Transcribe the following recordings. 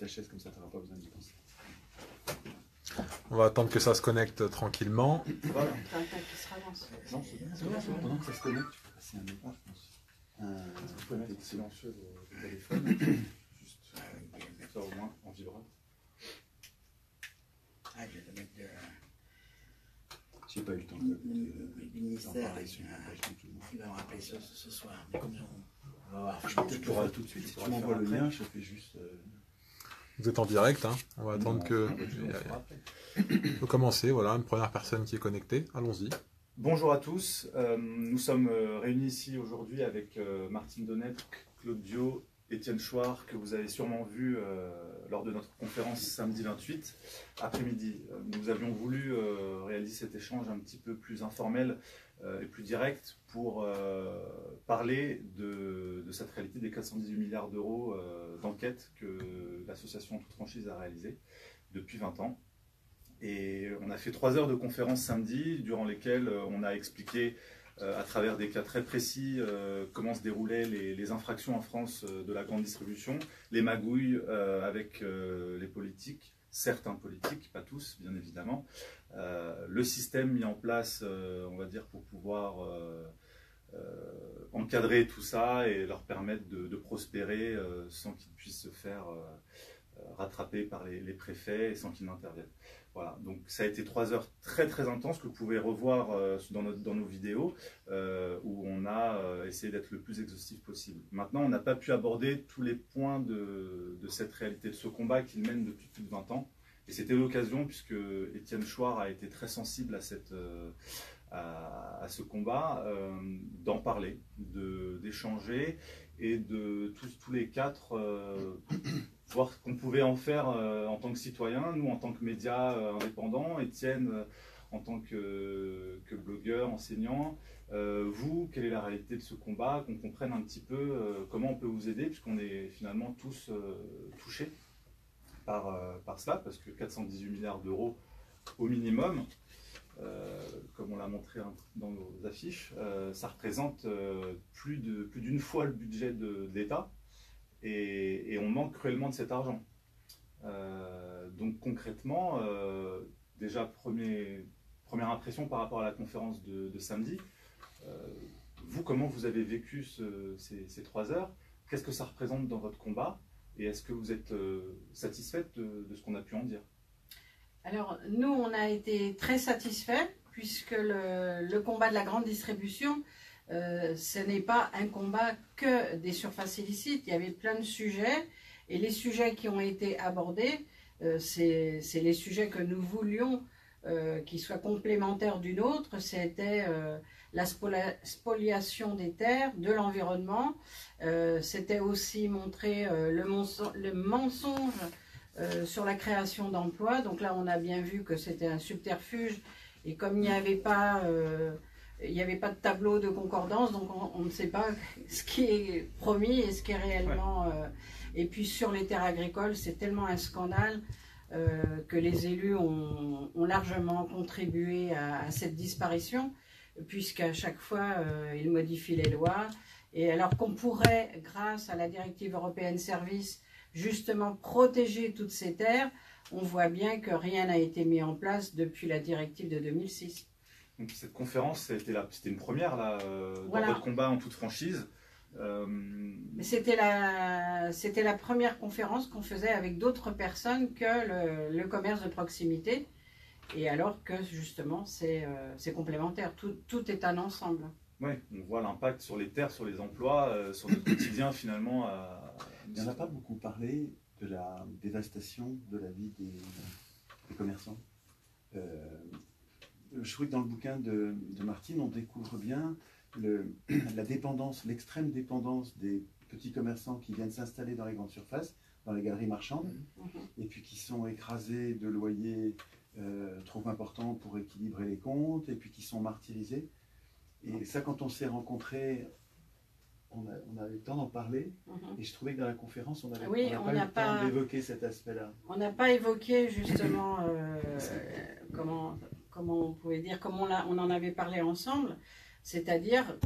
ta chaise comme ça, tu n'auras pas besoin d'y penser. On va attendre que ça se connecte tranquillement. Voilà. Qui se ravance. Non, c'est bien. Pendant que ça se connecte, tu peux passer un message, je pense. Vous pouvez mettre silencieux le téléphone, juste ça au moins en vibrant. Ah, je vais te mettre J'ai pas eu le temps le d'en ministère. parler sur la page de tout le monde. Il va me rappeler ça ce soir. Mais comme on va voir. Tu pourras tout de suite, si tu m'envoies le lien, je fais juste... Vous êtes en direct, hein. On va attendre que... Il faut commencer, voilà, une première personne qui est connectée. Allons-y. Bonjour à tous, nous sommes réunis ici aujourd'hui avec Martine Donnet, Claude Dio, Étienne Chouard, que vous avez sûrement vu lors de notre conférence samedi 28 après-midi. Nous avions voulu réaliser cet échange un petit peu plus informel et plus direct pour parler de cette réalité des 418 milliards d'euros d'enquête que l'association Toute Franchise a réalisée depuis 20 ans. Et on a fait 3 heures de conférence samedi, durant lesquelles on a expliqué à travers des cas très précis comment se déroulaient les infractions en France de la grande distribution, les magouilles avec les politiques, certains politiques, pas tous bien évidemment, le système mis en place, on va dire, pour pouvoir encadrer tout ça et leur permettre de prospérer sans qu'ils puissent se faire rattraper par les préfets et sans qu'ils n'interviennent. Voilà, donc ça a été 3 heures très très intenses que vous pouvez revoir dans nos vidéos où on a essayé d'être le plus exhaustif possible. Maintenant, on n'a pas pu aborder tous les points de cette réalité, de ce combat qu'il mène depuis plus de 20 ans. Et c'était l'occasion, puisque Étienne Chouard a été très sensible à ce combat, d'en parler, d'échanger et de tous les quatre voir ce qu'on pouvait en faire en tant que citoyen, nous en tant que médias indépendants, Étienne en tant que blogueur, enseignant. Vous, quelle est la réalité de ce combat, qu'on comprenne un petit peu comment on peut vous aider, puisqu'on est finalement tous touchés par cela, parce que 418 milliards d'euros au minimum, comme on l'a montré dans nos affiches, ça représente plus d'une fois le budget de l'État. Et on manque cruellement de cet argent. Donc concrètement, déjà première impression par rapport à la conférence de samedi, vous, comment vous avez vécu ces 3 heures? Qu'est-ce que ça représente dans votre combat? Et est-ce que vous êtes satisfaite de ce qu'on a pu en dire? Alors, nous, on a été très satisfaits, puisque le combat de la grande distribution, ce n'est pas un combat que des surfaces illicites. Il y avait plein de sujets, et les sujets qui ont été abordés, c'est les sujets que nous voulions qui soient complémentaires d'une autre. C'était la spoliation des terres, de l'environnement. C'était aussi montrer le mensonge sur la création d'emplois. Donc là, on a bien vu que c'était un subterfuge, et comme il n'y avait pas... il n'y avait pas de tableau de concordance, donc on ne sait pas ce qui est promis et ce qui est réellement... et puis sur les terres agricoles, c'est tellement un scandale que les élus ont largement contribué à cette disparition, puisqu'à chaque fois, ils modifient les lois. Et alors qu'on pourrait, grâce à la directive européenne Services, justement protéger toutes ces terres, on voit bien que rien n'a été mis en place depuis la directive de 2006. Donc cette conférence, c'était une première là, voilà, dans votre combat en toute franchise. C'était la première conférence qu'on faisait avec d'autres personnes que le commerce de proximité, et alors que justement c'est complémentaire, tout est un ensemble. Oui, on voit l'impact sur les terres, sur les emplois, sur notre quotidien finalement. Il n'y en a pas beaucoup parlé de la dévastation de la vie des commerçants. Je trouve que dans le bouquin de Martine, on découvre bien la dépendance, l'extrême dépendance des petits commerçants qui viennent s'installer dans les grandes surfaces, dans les galeries marchandes, et puis qui sont écrasés de loyers trop importants pour équilibrer les comptes, et puis qui sont martyrisés. Et ça, quand on s'est rencontrés, on a eu le temps d'en parler, et je trouvais que dans la conférence, on n'a pas eu le temps d'évoquer cet aspect-là. On n'a pas évoqué justement comment on pouvait dire, comme on en avait parlé ensemble, c'est-à-dire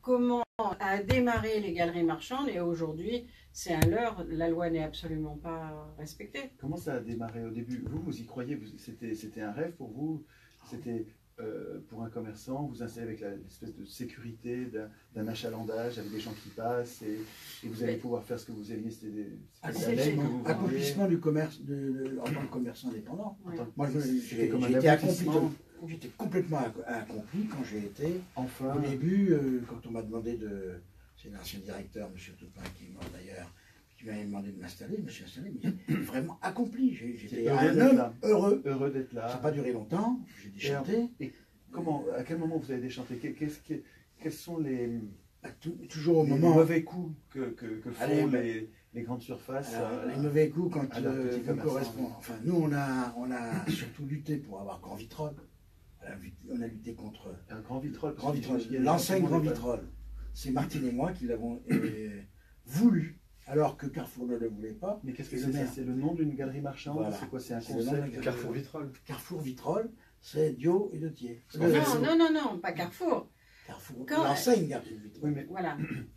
comment a démarré les galeries marchandes et aujourd'hui, c'est un leurre. La loi n'est absolument pas respectée. Comment ça a démarré au début? Vous y croyez? C'était un rêve pour vous? C'était pour un commerçant, vous installez avec l'espèce de sécurité d'un achalandage, avec des gens qui passent, et vous allez pouvoir faire ce que vous aimiez. C'était Accomplissement du commerce en tant que commerçant indépendant. Ouais. Moi, C'était comme un j'étais aboutissement. J'étais complètement accompli quand j'ai été. Enfin, Au début, quand on m'a demandé de... C'est l'ancien directeur, M. Toupin, qui est mort d'ailleurs, qui m'avait demandé de m'installer. Je me suis installé, mais vraiment accompli. J'étais un homme heureux. heureux d'être Ça n'a là. pas duré longtemps. J'ai déchanté. À quel moment vous avez déchanté? Quels sont les Toujours au les moment... mauvais coups que Allez, font mais- les grandes surfaces? Alors, les mauvais coups, quand à leurs petits vous commerçants. correspond. Enfin, nous, on a surtout lutté pour avoir Grand Vitrolles. On a lutté contre Un grand vitrol. Grand Vitrolles, l'enseigne Grand Vitrolles. C'est Martine et moi qui l'avons voulu, alors que Carrefour ne le voulait pas. Mais qu'est-ce que Et c'est le ça? maire. C'est le nom d'une galerie marchande? Voilà. C'est quoi? C'est un C'est le nom concept? d'un Carrefour Vitrolles. Carrefour Vitrolles, c'est Dio et Dotier. En fait, Non, pas Carrefour. Carrefour, Quand- l'enseigne Carrefour Oui, Vitrolles. mais Voilà.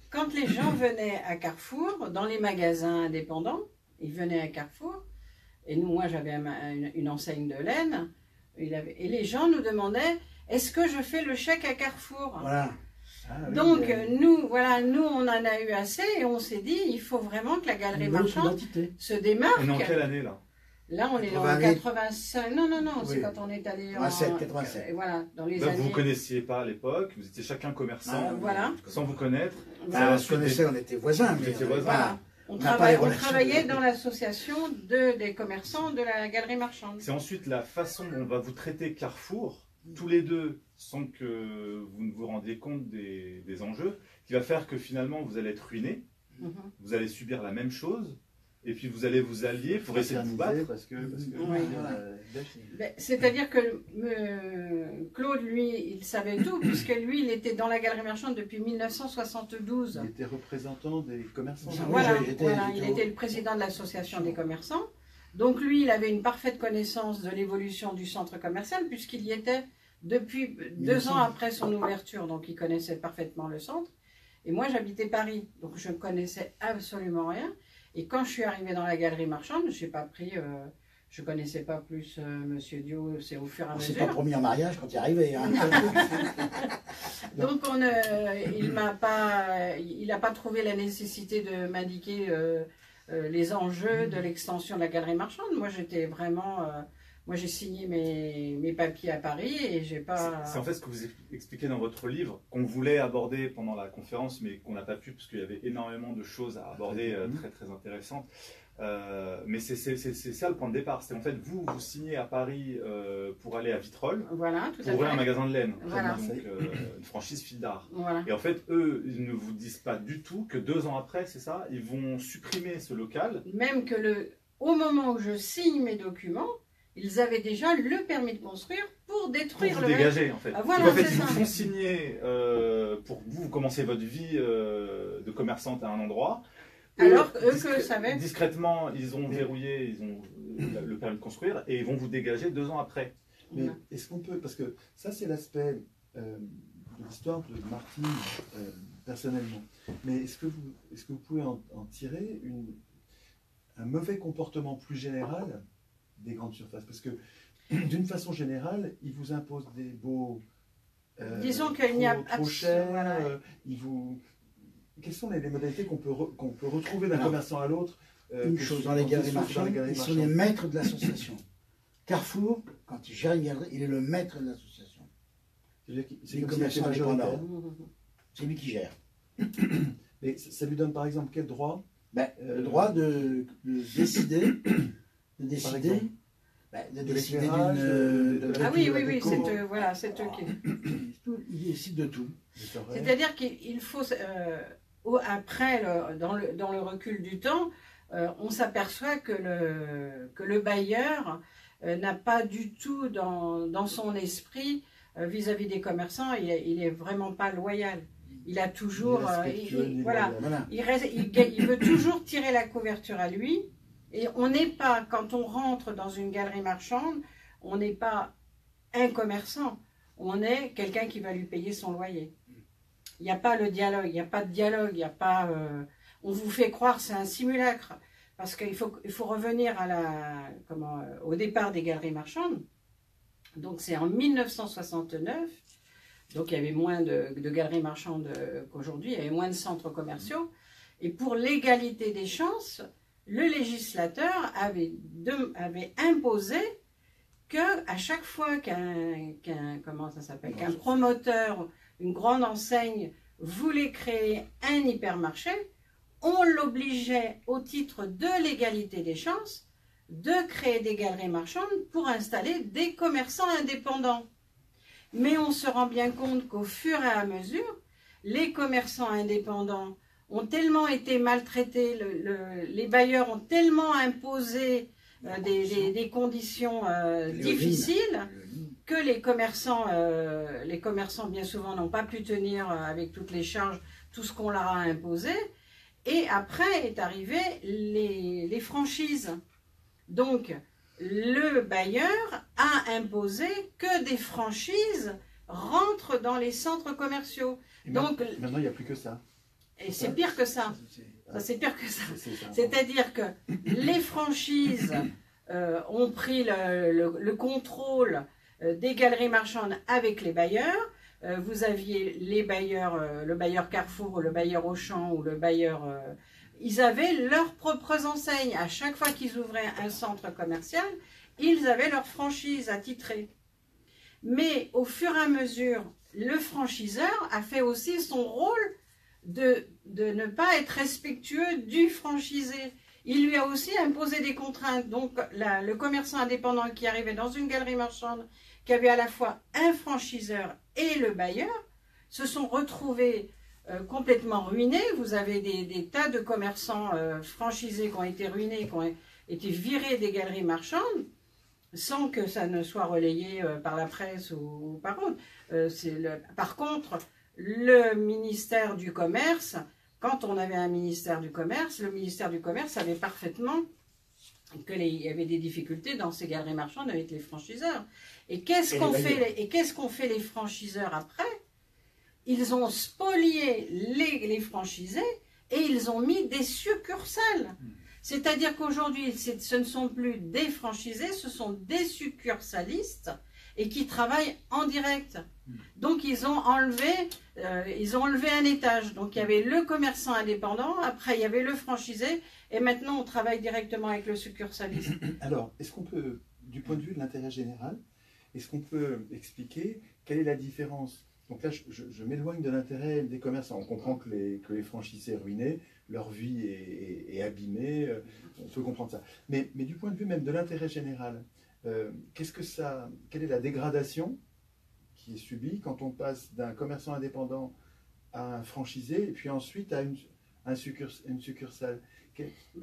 Quand les gens venaient à Carrefour, dans les magasins indépendants, ils venaient à Carrefour, et nous, moi j'avais une enseigne de laine, et les gens nous demandaient, est-ce que je fais le chèque à Carrefour? Voilà. ah oui, Donc nous, on en a eu assez, et on s'est dit, il faut vraiment que la galerie Une autre marchande identité. se démarque. On est en quelle année là? Là, on est en 80. 85. Non, c'est Oui. quand on est allé 87. voilà, dans les Là, années. vous ne connaissiez pas à l'époque, vous étiez chacun commerçant, Voilà. sans vous connaître. Voilà. On se connaissait, on était voisins. Vous mais étiez on voisins. avait pas- Voilà. On n'a pas les on relations. travaillait dans l'association des commerçants de la galerie marchande. C'est ensuite la façon dont on va vous traiter Carrefour, tous les deux, sans que vous ne vous rendiez compte des enjeux, qui va faire que finalement vous allez être ruiné, Mhm. vous allez subir la même chose, et puis vous allez vous allier pour essayer de vous battre. parce que Oui. Voilà. Ben, c'est-à-dire que Claude, lui, il savait tout, puisque lui, il était dans la galerie marchande depuis 1972. il était représentant des commerçants. Oui, Voilà, j'étais- il était le président de l'association des commerçants. Donc lui, il avait une parfaite connaissance de l'évolution du centre commercial, puisqu'il y était depuis 2 ans après son ouverture, donc il connaissait parfaitement le centre. Et moi, j'habitais Paris, donc je ne connaissais absolument rien. Et quand je suis arrivée dans la galerie marchande, je n'ai pas pris... je ne connaissais pas plus Monsieur Dio, c'est au fur et à On s'est pas mesure. promis en mariage quand il est arrivé. Hein. Donc il n'a pas trouvé la nécessité de m'indiquer les enjeux de l'extension de la galerie marchande. Moi j'étais vraiment, moi j'ai signé mes papiers à Paris et j'ai pas. C'est en fait ce que vous expliquez dans votre livre, qu'on voulait aborder pendant la conférence, mais qu'on n'a pas pu, parce qu'il y avait énormément de choses à aborder très très intéressantes. Mais c'est ça le point de départ. C'est en fait, vous signez à Paris pour aller à Vitrolles, Voilà, tout pour à ouvrir un fait. magasin de laine, Voilà. donc une franchise fil d'art. Voilà. Et en fait, eux, ils ne vous disent pas du tout que 2 ans après, c'est ça, ils vont supprimer ce local. Même que au moment où je signe mes documents, ils avaient déjà le permis de construire pour Pour détruire vous le dégager, en fait. Ah, voilà, Donc, en fait, c'est ils vous ça. font signer pour que vous commencez votre vie de commerçante à un endroit. Alors eux que savaient. Discrètement, ils ont verrouillé, ils ont le permis de construire et ils vont vous dégager 2 ans après. Mais Voilà. est-ce qu'on peut, parce que ça c'est l'aspect de l'histoire de Martine personnellement, mais est-ce que vous pouvez en tirer un mauvais comportement plus général des grandes surfaces? Parce que d'une façon générale, ils vous imposent des baux Disons qu'il n'y a trop chers, voilà. Quelles sont les modalités qu'on peut retrouver d'un Alors, commerçant à l'autre Une chose, dans les galeries marchandes, ils sont les maîtres de l'association. Carrefour, quand il gère une galerie, il est le maître de l'association. C'est Les comme s'il était commerçants majoritaire. indépendants. C'est lui qui gère. Mais ça lui donne par exemple quel droit? Le droit de décider, exemple, de de décider l'éclairage, de Ah oui, oui, oui, déco. c'est eux qui. Il décide de tout. C'est-à-dire qu'il faut, après, dans le recul du temps, on s'aperçoit que le bailleur n'a pas du tout dans son esprit, vis-à-vis des commerçants, il est vraiment pas loyal. Il a toujours, voilà, Voilà. il veut toujours tirer la couverture à lui. Et on n'est pas, quand on rentre dans une galerie marchande, on n'est pas un commerçant. On est quelqu'un qui va lui payer son loyer. Il n'y a pas le dialogue, il n'y a pas de dialogue, il n'y a pas... on vous fait croire c'est un simulacre. Parce qu'il faut revenir à au départ des galeries marchandes. Donc c'est en 1969. Donc il y avait moins de galeries marchandes qu'aujourd'hui, il y avait moins de centres commerciaux. Et pour l'égalité des chances, le législateur avait imposé qu'à chaque fois qu'un promoteur, une grande enseigne voulait créer un hypermarché, on l'obligeait au titre de l'égalité des chances de créer des galeries marchandes pour installer des commerçants indépendants. Mais on se rend bien compte qu'au fur et à mesure, les commerçants indépendants ont tellement été maltraités, les bailleurs ont tellement imposé des conditions difficiles que les commerçants bien souvent n'ont pas pu tenir avec toutes les charges, tout ce qu'on leur a imposé. Et après est arrivé les franchises. Donc, le bailleur a imposé que des franchises rentrent dans les centres commerciaux. Donc, maintenant, il n'y a plus que ça. Et c'est pire que ça. C'est pire que ça. C'est-à-dire que les franchises ont pris le contrôle des galeries marchandes avec les bailleurs. Vous aviez les bailleurs, le bailleur Carrefour, le bailleur Auchan ou le bailleur... ils avaient leurs propres enseignes. À chaque fois qu'ils ouvraient un centre commercial, ils avaient leur franchise attitrée. Mais au fur et à mesure, le franchiseur a fait aussi son rôle de ne pas être respectueux du franchisé. Il lui a aussi imposé des contraintes. Donc le commerçant indépendant qui arrivait dans une galerie marchande, qui avait à la fois un franchiseur et le bailleur, se sont retrouvés complètement ruinés. Vous avez des tas de commerçants franchisés qui ont été ruinés, qui ont été virés des galeries marchandes, sans que ça ne soit relayé par la presse ou par autre. Par contre, le ministère du Commerce, quand on avait un ministère du Commerce, le ministère du Commerce savait parfaitement qu'il y avait des difficultés dans ces galeries marchandes avec les franchiseurs. Et qu'est-ce qu'ont fait les franchiseurs après? Ils ont spolié les franchisés et ils ont mis des succursales. C'est-à-dire qu'aujourd'hui, ce ne sont plus des franchisés, ce sont des succursalistes et qui travaillent en direct. Donc ils ont enlevé un étage. Donc il y avait le commerçant indépendant, après il y avait le franchisé, et maintenant on travaille directement avec le succursaliste. Alors, est-ce qu'on peut, du point de vue de l'intérêt général, est-ce qu'on peut expliquer quelle est la différence? Donc là, je m'éloigne de l'intérêt des commerçants. On comprend que les franchisés ruinés, leur vie est abîmée, on peut comprendre ça. Mais du point de vue même de l'intérêt général, quelle est la dégradation qui est subie quand on passe d'un commerçant indépendant à un franchisé et puis ensuite à une succursale?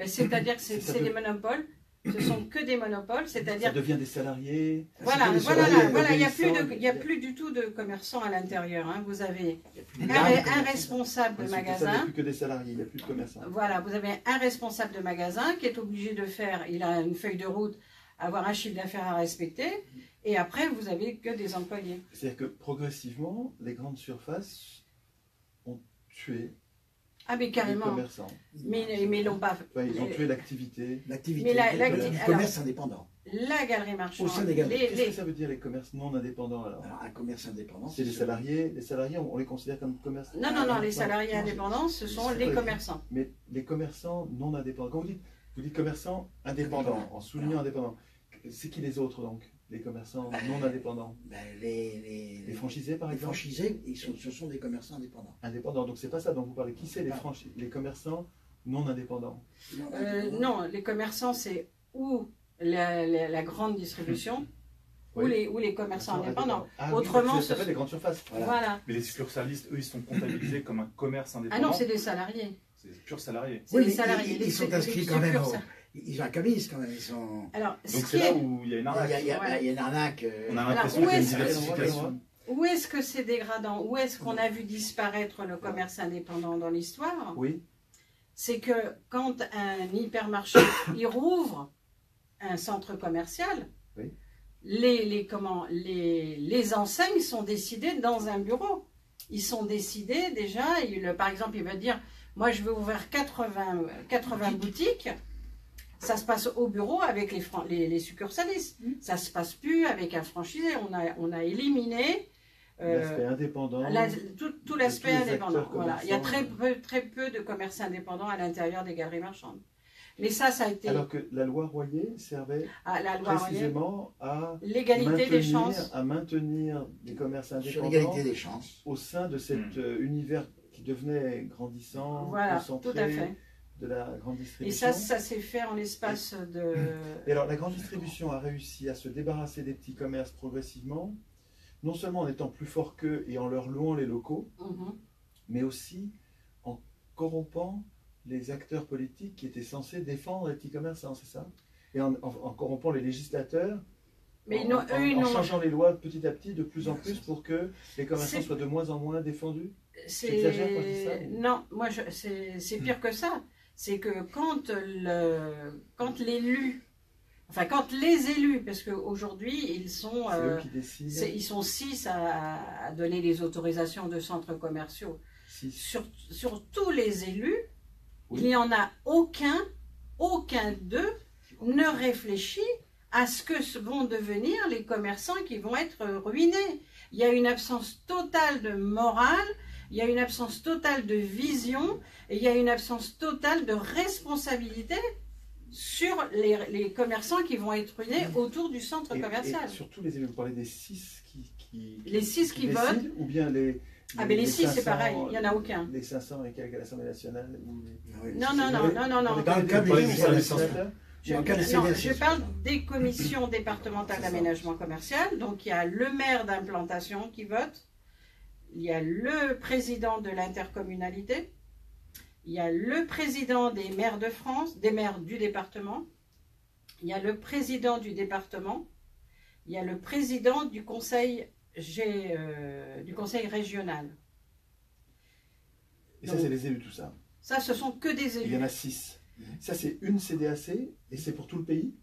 C'est-à-dire que c'est des monopoles. Ce sont que des monopoles, c'est-à-dire... Ça devient des salariés. Voilà, il n'y a plus du tout de commerçants à l'intérieur. Hein. Vous avez un responsable de magasin. Il n'y a plus que des salariés, il n'y a plus de commerçants. Voilà, vous avez un responsable de magasin qui est obligé de faire, il a une feuille de route, avoir un chiffre d'affaires à respecter, et après vous avez que des employés. C'est-à-dire que progressivement, les grandes surfaces ont tué... Ah mais carrément. Les commerçants. Mais ils l'ont pas. Ouais, ils ont tué l'activité. Le commerce indépendant. La galerie marchande. Qu'est-ce que ça veut dire les commerces non indépendants alors? Un commerce indépendant. C'est les salariés. Les salariés, on les considère comme commerçants. Non, les salariés indépendants, ce sont les commerçants. Mais les commerçants non indépendants. Quand vous dites commerçants indépendants, en soulignant indépendants, c'est qui les autres donc? Les commerçants non indépendants? Les franchisés par exemple? Les franchisés, ce sont des commerçants indépendants. Indépendants, donc c'est pas ça dont vous parlez. Qui c'est les commerçants non indépendants? Non, les commerçants c'est ou la grande distribution ou les commerçants indépendants. Autrement, ça s'appelle les grandes surfaces. Voilà. Mais les succursalistes, eux, ils sont comptabilisés comme un commerce indépendant. Ah non, c'est des salariés. C'est des purs salariés. C'est des salariés. Ils sont inscrits quand même. Ils ont un cabis quand même. Alors, donc c'est là où il y a une arnaque. Il y a une arnaque. On a l'impression qu'il y a une diversification. Où est-ce que c'est dégradant? Où est-ce qu'on a vu disparaître le commerce indépendant dans l'histoire? Oui. C'est que quand un hypermarché il rouvre un centre commercial, les enseignes sont décidées dans un bureau. ils sont décidés déjà. Par exemple, il va dire, moi je vais ouvrir 80 boutiques. Ça se passe au bureau avec les succursalistes. Ça ne se passe plus avec un franchisé. On a éliminé l'aspect indépendant. Tout l'aspect indépendant. Voilà. Il y a très peu de commerces indépendants à l'intérieur des galeries marchandes. Mais ça a été... Alors que la loi Royer servait précisément à l'égalité des chances. À maintenir des commerces indépendants l'égalité des chances au sein de cet univers qui devenait grandissant, voilà, concentré, tout à fait. De la grande distribution. Et ça s'est fait en l'espace de... Et alors la grande distribution a réussi à se débarrasser des petits commerces progressivement, non seulement en étant plus fort qu'eux et en leur louant les locaux, mais aussi en corrompant les acteurs politiques qui étaient censés défendre les petits commerçants, c'est ça? Et en corrompant les législateurs, mais en changeant les lois petit à petit, de plus en plus, pour que les commerçants soient de moins en moins défendus. J'exagère quand je dis ça? Non, moi c'est pire que ça. C'est que quand l'élu, enfin quand les élus, parce qu'aujourd'hui ils sont, eux qui décident. Ils sont 6 à donner les autorisations de centres commerciaux. Sur tous les élus, il n'y en a aucun d'eux ne réfléchit à ce que vont devenir les commerçants qui vont être ruinés. Il y a une absence totale de morale, il y a une absence totale de vision, et il y a une absence totale de responsabilité sur les commerçants qui vont être ruinés autour du centre commercial. Et surtout les élus, vous parlez des 6 qui votent, ou bien les... mais les 6 c'est pareil, il n'y en a aucun. Les 500 et quelques à l'Assemblée nationale Non. Dans le cas je parle des commissions départementales d'aménagement commercial. Donc il y a le maire d'implantation qui vote, il y a le président de l'intercommunalité, il y a le président des maires de France, des maires du département, il y a le président du département, il y a le président du conseil régional. Et ça, c'est les élus, tout ça? Ça, ce sont que des élus. Il y en a 6. Ça, c'est une CDAC et c'est pour tout le pays?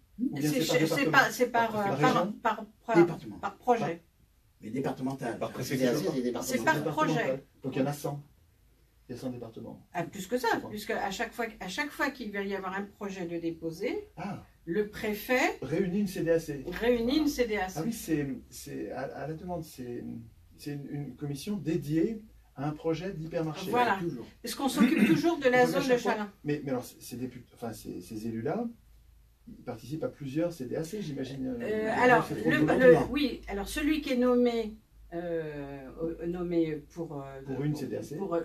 C'est par projet. Mais départemental. Par préfecture. C'est par projet. Donc il y en a 100. Il y a 100 départements. Ah, plus que ça, puisque à chaque fois qu'il va y avoir un projet de déposer, le préfet réunit une CDAC. Ah oui, c'est à la demande. C'est une commission dédiée à un projet d'hypermarché. Voilà. Toujours. Parce qu'on s'occupe toujours de la zone de Chalin. Mais alors, ces élus-là, ils participent à plusieurs CDAC, j'imagine. Oui. Alors, celui qui est nommé pour une CDAC. Pour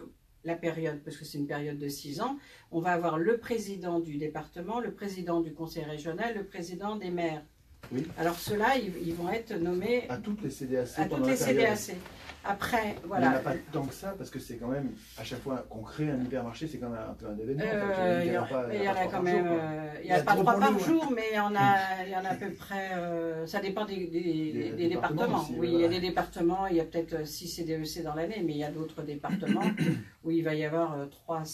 la période, parce que c'est une période de 6 ans, on va avoir le président du département, le président du conseil régional, le président des maires. Oui. Alors ceux-là, ils vont être nommés à toutes les CDAC. À toutes les CDAC. Après, voilà. Il n'y en a pas tant que ça, parce que c'est quand même, à chaque fois qu'on crée un hypermarché, c'est quand même un peu un événement. Il y en a quand même, il n'y a pas 3 par jour, mais il y en a à peu près, ça dépend des départements. Aussi, oui, il y a des départements, il y a peut-être 6 CDEC dans l'année, mais il y a d'autres départements où il va y avoir 3-4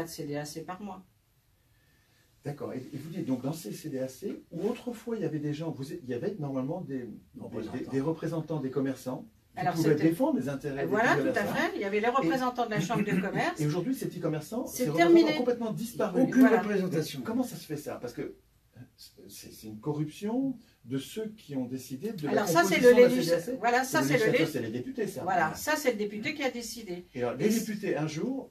CDAC par mois. D'accord. Et vous dites, donc dans ces CDAC, où autrefois il y avait des gens, il y avait normalement des représentants des commerçants qui pouvaient défendre les intérêts des commerçants. Voilà, tout à fait. Il y avait les représentants de la chambre de commerce. Et aujourd'hui, ces petits commerçants, c'est terminé. Ont complètement disparu. Aucune représentation. Comment ça se fait ça? Parce que c'est une corruption de ceux qui ont décidé de alors la ça c'est le voilà, ça c'est les députés, ça. Voilà, ça c'est le député qui a décidé. Et alors, les députés, un jour,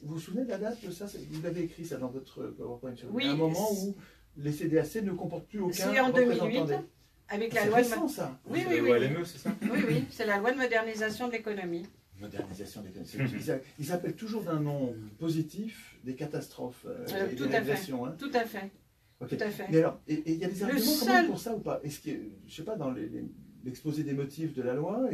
vous vous souvenez de la date de ça? Vous l'avez écrit ça dans votre PowerPoint. Oui. Il y a un moment où les CDAC ne comportent plus aucun représentant. C'est en 2008, avec la loi récent, ça. Oui, c'est ça? Oui, c'est la loi de modernisation de l'économie. Modernisation de l'économie. Ils appellent toujours d'un nom positif des catastrophes et des régressions. Tout à fait. Okay. Tout à fait. Mais alors, il y a des arguments pour ça ou pas? Est-ce que, je sais pas, dans l'exposé des motifs de la loi,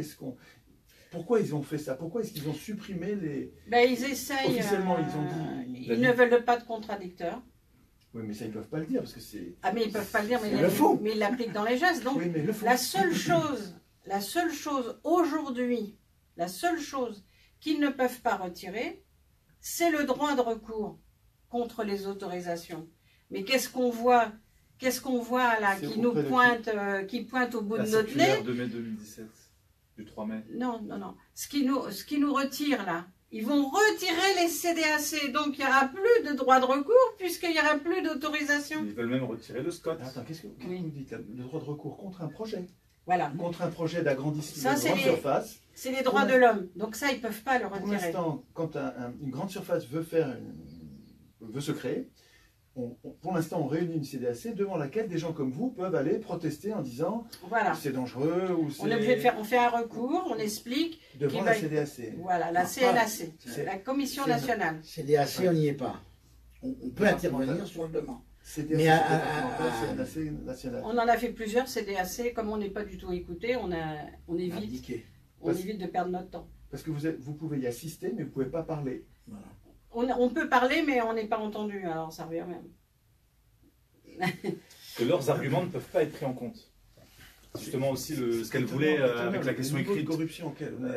pourquoi ils ont fait ça? Pourquoi est-ce qu'ils ont supprimé les... ils essayent... Officiellement, ils ont dit... Ils ne veulent pas de contradicteurs. Oui, mais ça, ils ne peuvent pas le dire, parce que c'est... Ah, mais ils ne peuvent pas le dire, mais ils l'appliquent dans les gestes. Donc, oui, la seule chose aujourd'hui, la seule chose qu'ils ne peuvent pas retirer, c'est le droit de recours contre les autorisations. Mais qu'est-ce qu'on voit là, qui pointe au bout de notre nez? de mai 2017. Du 3 mai. Non, non, non. Ce qui nous retire là, ils vont retirer les CDAC, donc il n'y aura plus de droit de recours puisqu'il n'y aura plus d'autorisation. Ils veulent même retirer le SCOT. Attends, qu'est-ce que vous dites là? Le droit de recours contre un projet? Voilà. Contre un projet d'agrandissement Ça, de c'est grande surface. C'est les droits de l'homme, donc ça, ils ne peuvent pas le Pour retirer. l'instant, quand une grande surface veut se créer, pour l'instant, on réunit une CDAC devant laquelle des gens comme vous peuvent aller protester en disant Voilà. c'est dangereux ou c'est... On est obligé de faire, on fait un recours, on explique. Devant la CDAC. Voilà, la CNAC, la Commission nationale. CDAC, on n'y est pas. On peut intervenir sur le demande. CDAC, Mais CNAC nationale. On en a fait plusieurs CDAC, comme on n'est pas du tout écouté, on évite de perdre notre temps. Parce que vous pouvez y assister, mais vous ne pouvez pas parler. Voilà. On peut parler, mais on n'est pas entendu, alors ça revient même. Que leurs arguments ne peuvent pas être pris en compte. Justement aussi ce qu'elle voulait avec la question écrite. De corruption qu'on a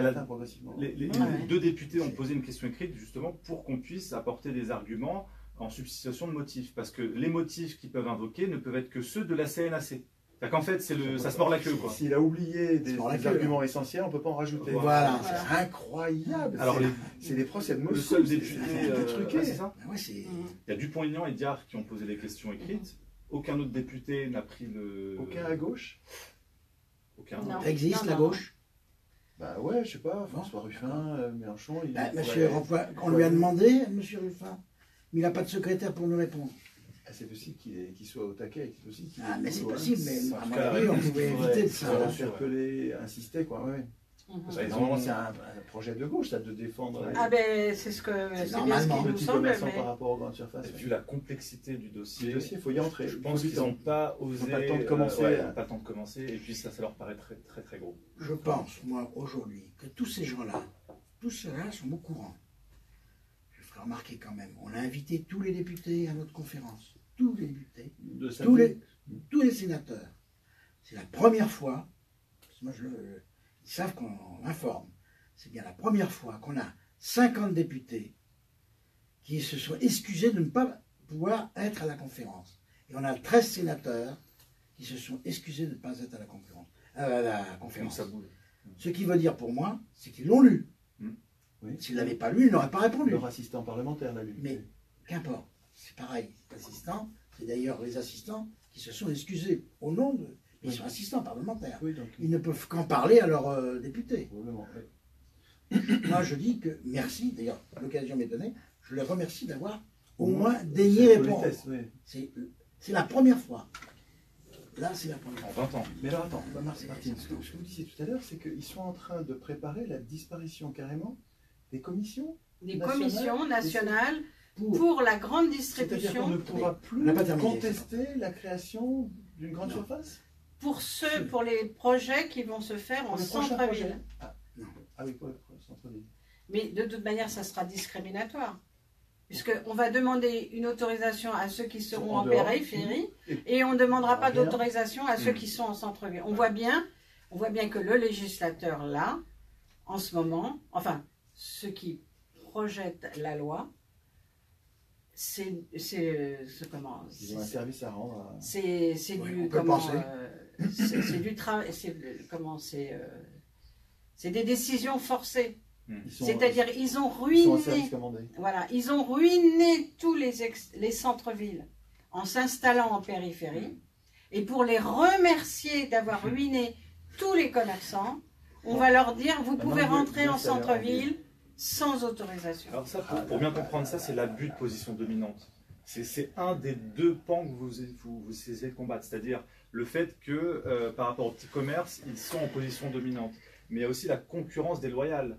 atteint progressivement. Les deux députés ont posé une question écrite justement pour qu'on puisse apporter des arguments en substitution de motifs. Parce que les motifs qu'ils peuvent invoquer ne peuvent être que ceux de la CNAC. En fait, ça se mord la queue. S'il a oublié des arguments essentiels, on ne peut pas en rajouter. Voilà. C'est incroyable. Alors, c'est des procès de Moscou. Le seul député, c'est ça. Il y a Dupont-Aignan et Diard qui ont posé des questions écrites. Aucun autre député n'a pris le... Aucun à gauche? Aucun. Ça existe, la gauche? Bah ouais, je sais pas, François Ruffin, Mélenchon... Monsieur Remploy, on lui a demandé, monsieur Ruffin, mais il n'a pas de secrétaire pour nous répondre. C'est possible qu'il soit au taquet, c'est possible qu'il... mais c'est possible, mais à mon avis, on pouvait éviter de ça. Interpeller, insister, quoi, ouais. Normalement, c'est un projet de gauche, ça, de défendre... Ah ben, c'est bien ce qui nous semble, mais... par rapport aux grandes surfaces. Et vu la complexité du dossier, il faut y entrer. Je pense qu'ils n'ont pas osé... Ils n'ont pas le temps de commencer. Ils n'ont pas le temps de commencer, et puis ça leur paraît très, très, très gros. Je pense, moi, aujourd'hui, que tous ces gens-là, tous ceux-là sont au courant. Je ferai remarquer quand même, on a invité tous les députés à notre conférence. Tous les députés, tous les sénateurs. C'est la première fois, parce que moi ils savent qu'on informe, c'est bien la première fois qu'on a 50 députés qui se sont excusés de ne pas pouvoir être à la conférence. Et on a 13 sénateurs qui se sont excusés de ne pas être à la conférence. Ce qui veut dire pour moi, c'est qu'ils l'ont lu. Oui. S'ils ne l'avaient pas lu, ils n'auraient pas répondu. Leur assistant parlementaire l'a lu. Mais qu'importe, c'est pareil. L'assistant, c'est d'ailleurs les assistants qui se sont excusés au nom de... Ils sont assistants parlementaires. Oui, donc, ils ne peuvent qu'en parler à leurs députés. Moi, je dis que merci. D'ailleurs, l'occasion m'est donnée. Je les remercie d'avoir au moins daigné répondre. C'est la première fois. Là, c'est la première fois. En 20 ans. Mais alors, attends, Martine, ce que vous disiez tout à l'heure, c'est qu'ils sont en train de préparer la disparition carrément des commissions nationales pour la grande distribution. C'est-à-dire qu'on ne pourra plus contester la création d'une grande surface? Pour les projets qui vont se faire en centre-ville. Ah oui, pour le centre-ville. Mais de toute manière, ça sera discriminatoire. Puisqu'on va demander une autorisation à ceux qui seront en périphérie et on ne demandera pas d'autorisation à ceux qui sont en centre-ville. On voit bien que le législateur, là, en ce moment, enfin, ceux qui projettent la loi, c'est comment... Ils ont un service à rendre. C'est du travail, c'est des décisions forcées. C'est-à-dire ils ont ruiné, ils ont ruiné tous les centres-villes en s'installant en périphérie. Et pour les remercier d'avoir ruiné tous les commerçants, on va leur dire vous pouvez rentrer en centre-ville sans autorisation. Alors ça, pour bien comprendre ça, c'est l'abus de position dominante. C'est un des deux pans que vous essayez de combattre, c'est-à-dire le fait que par rapport aux petits commerces, ils sont en position dominante. Mais il y a aussi la concurrence déloyale.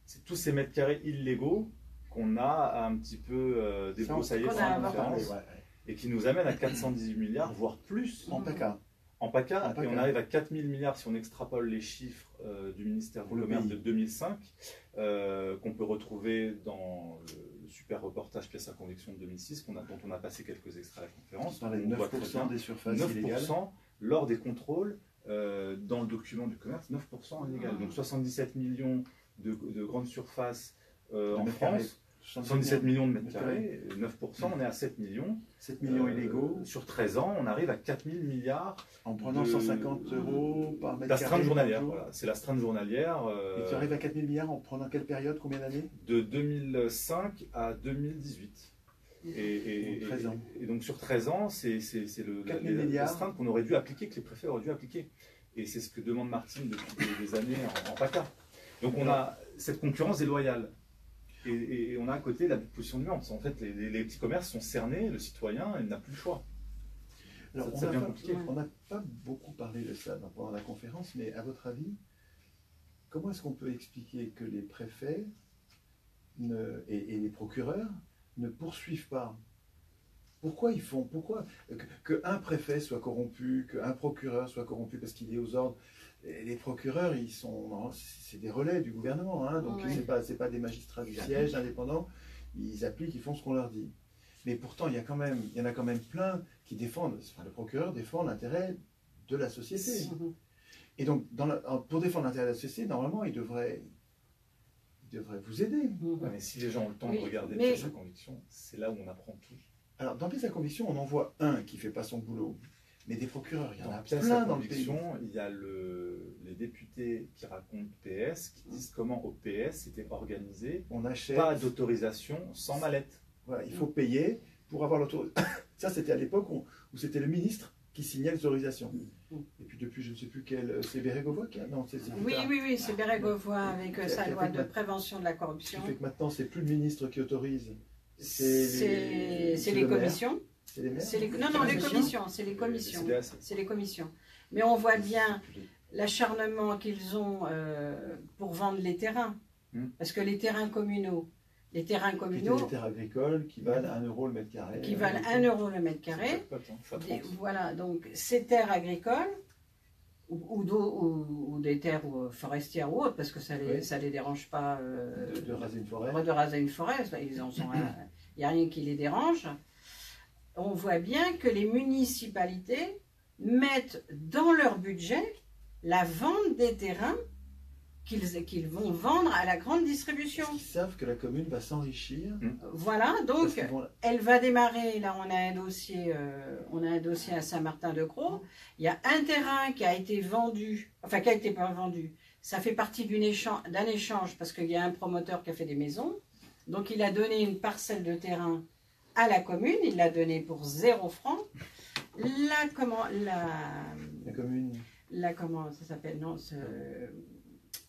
C'est tous ces mètres carrés illégaux qu'on a un petit peu débroussaillés sur la conférence et qui nous amènent à 418 milliards, voire plus. En PACA. En PACA, et on arrive à 4 000 milliards si on extrapole les chiffres du ministère du Commerce de 2005, qu'on peut retrouver dans le super reportage Pièce à conviction de 2006, dont on a passé quelques extraits à la conférence. On parlait de 9% des surfaces 9% illégales. Lors des contrôles, dans le document du commerce, 9% illégal. Donc 77 millions de grandes surfaces en France, 77 millions de mètres carrés, 9%, on est à 7 millions. 7 millions illégaux. Sur 13 ans, on arrive à 4000 milliards. En prenant 150 € par mètre carré. L'astreinte journalière, voilà. C'est l'astreinte journalière. Et tu arrives à 4000 milliards en prenant quelle période, combien d'années? De 2005 à 2018. Et 13 ans. Et donc sur 13 ans, c'est l'astreinte qu'on aurait dû appliquer, que les préfets auraient dû appliquer. Et c'est ce que demande Martine depuis des années en PACA. Donc on a cette concurrence déloyale. Et on a à côté la position du En fait, les petits commerces sont cernés, le citoyen, il n'a plus le choix. Alors, ça devient compliqué. On n'a pas beaucoup parlé de ça pendant la conférence, mais à votre avis, comment est-ce qu'on peut expliquer que les préfets et les procureurs ne poursuivent pas? Pourquoi qu'un préfet soit corrompu, qu'un procureur soit corrompu parce qu'il est aux ordres? Les procureurs, c'est des relais du gouvernement, hein, donc c'est pas des magistrats du siège indépendants, ils appliquent, ils font ce qu'on leur dit. Mais pourtant, il y en a quand même plein qui défendent, le procureur défend l'intérêt de la société. Et donc, pour défendre l'intérêt de la société, normalement, il devrait vous aider. Ouais, mais si les gens ont le temps de regarder pièces à conviction, c'est là où on apprend tout. Alors, dans pièces à conviction, on en voit un qui ne fait pas son boulot. Mais des procureurs, il y en a pièces plein à dans le pays. Il y a les députés qui racontent PS, qui disent comment au PS c'était organisé. On achète. Pas d'autorisation sans mallette. Voilà, il faut payer pour avoir l'autorisation. Ça, c'était à l'époque où c'était le ministre qui signait l'autorisation. Et puis depuis, je ne sais plus quel... C'est Bérégovoy qui a... Non, oui, c'est Bérégovoy avec sa loi de prévention de la corruption. Ce qui fait que maintenant, c'est plus le ministre qui autorise. C'est les commissions. C'est les maires. Non, les commissions, c'est les commissions. C'est les commissions. Mais on voit bien l'acharnement qu'ils ont pour vendre les terrains. Parce que les terrains communaux, les terres agricoles qui valent 1 € le mètre carré. Qui valent 1 € le mètre carré. Voilà, donc ces terres agricoles, ou des terres forestières ou autres, parce que ça les dérange pas de raser une forêt. De raser une forêt, il n'y a rien qui les dérange. On voit bien que les municipalités mettent dans leur budget la vente des terrains qu'ils vont vendre à la grande distribution. Ils savent que la commune va s'enrichir. Voilà, donc elle va démarrer. Là, on a un dossier à Saint-Martin-de-Crau. Il y a un terrain qui a été vendu, enfin qui a été pas vendu. Ça fait partie d'un échange parce qu'il y a un promoteur qui a fait des maisons. Donc il a donné une parcelle de terrain à la commune. Il l'a donné pour 0 francs. La commune. Comment ça s'appelle? Non,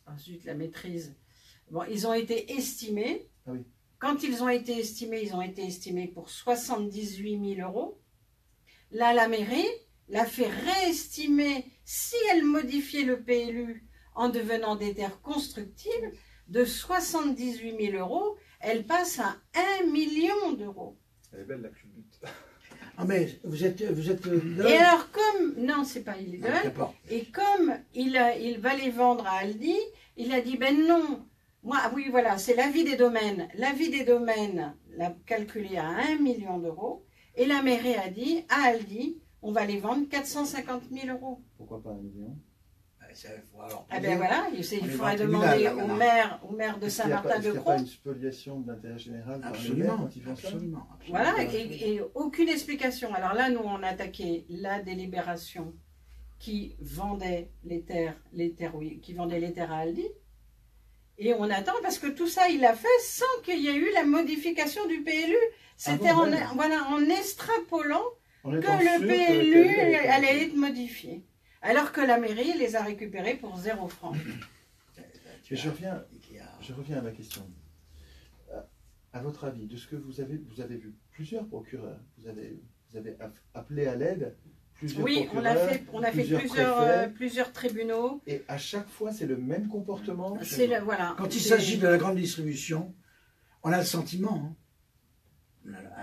ensuite, la maîtrise. Bon, ils ont été estimés. Ah oui. Quand ils ont été estimés pour 78 000 €. Là, la mairie l'a fait réestimer, si elle modifiait le PLU en devenant des terres constructibles, de 78 000 €, elle passe à 1 million d'euros. Elle est belle la culbute. Ah mais vous êtes Et alors comme, non c'est pas illégal, et comme il va les vendre à Aldi, il a dit ben non, moi oui voilà, c'est l'avis des domaines. L'avis des domaines l'a calculé à 1 million d'euros, et la mairie a dit à Aldi, on va les vendre 450 000 €. Pourquoi pas 1 million? Ah ben voilà, il faudrait demander au maire de Saint-Martin-de-Crau. Est-ce qu'il n'y a pas une spoliation de l'intérêt général par le maire quand ils font ça? Absolument. Voilà, et aucune explication. Alors là, nous, on a attaqué la délibération qui vendait qui vendait les terres à Aldi. Et on attend, parce que tout ça, il l'a fait sans qu'il y ait eu la modification du PLU. C'était en extrapolant que le PLU allait être modifié. Alors que la mairie les a récupérés pour 0 francs. Mais je reviens à ma question. À votre avis, de ce que vous avez vu plusieurs procureurs, vous avez appelé à l'aide plusieurs procureurs. Oui, on a fait plusieurs tribunaux. Et à chaque fois, c'est le même comportement. Quand il s'agit de la grande distribution, on a le sentiment,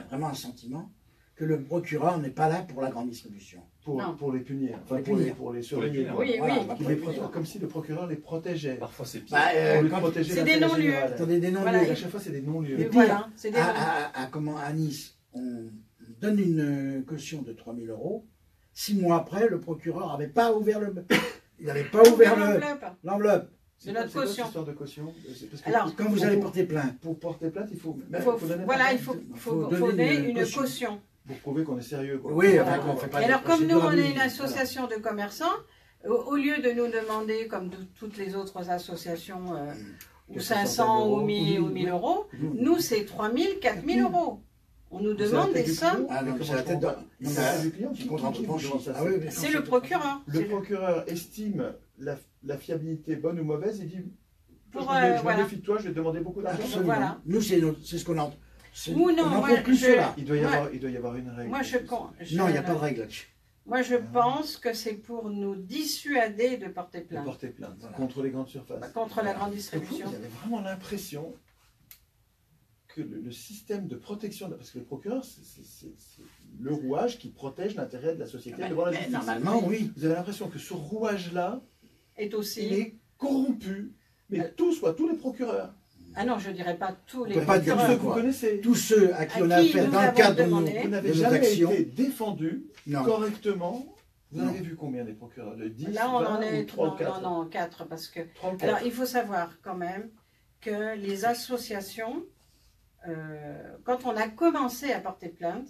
vraiment un sentiment, que le procureur n'est pas là pour la grande distribution. Pour les punir, pour les surveiller. Oui. Comme si le procureur les protégeait. Parfois c'est pire. C'est des non-lieux. À chaque fois, c'est des non-lieux. Et voilà, à Nice, on donne une caution de 3 000 €. 6 mois après, le procureur n'avait pas ouvert l'enveloppe. de notre quoi, caution. cette histoire de caution? Parce que Alors, Quand vous allez porter plainte, pour porter plainte, il faut Voilà, il faut donner une caution. pour prouver qu'on est sérieux. Quoi. Oui, Voilà. enfin, qu'on fait pas Et de alors, comme nous, procédure on est abusive, une association de commerçants, au lieu de nous demander, comme toutes les autres associations, ou Quelques 500 centaines ou d'euros. 1000 ou 1000 euros, nous, c'est 3000, 4000 euros. On nous demande des sommes. Ah non, c'est la tête Non, c'est mais du client qui qui compte entre vous demande ça, Ah oui, C'est le procureur. Le procureur estime la fiabilité bonne ou mauvaise et dit Pour, je voilà. me méfie de toi, je vais te demander beaucoup d'argent. Absolument. Voilà. Nous, c'est ce qu'on entend. Ou non, on n'en moi, compte plus je- cela. Il doit y avoir une règle. Moi, Non, il n'y a pas de règle là-dessus. Moi, je pense que c'est pour nous dissuader de porter De plainte porter plainte Voilà. contre les grandes surfaces. contre la grande Donc vous, distribution. vous avez vraiment l'impression que le système de protection, parce que le procureur, c'est le rouage qui protège l'intérêt de la société devant la justice. Normalement, oui. Vous avez l'impression que ce rouage-là, Est il aussi. est corrompu, mais tous les procureurs. Ah non, je dirais pas tous les peut pas dire Tous ça, ceux procureurs. que vous quoi. connaissez. Tous ceux à qui À on a qui affaire nous dans le avons cadre de demandé. Vous nos n'avez jamais actions. été défendu Non. correctement. Vous en Non. avez vu combien des procureurs? De 10, Là, on 20 en est ou 3 ou 4 non, 4 parce que. 3 ou 4. Alors, il faut savoir quand même que les associations, quand on a commencé à porter plainte,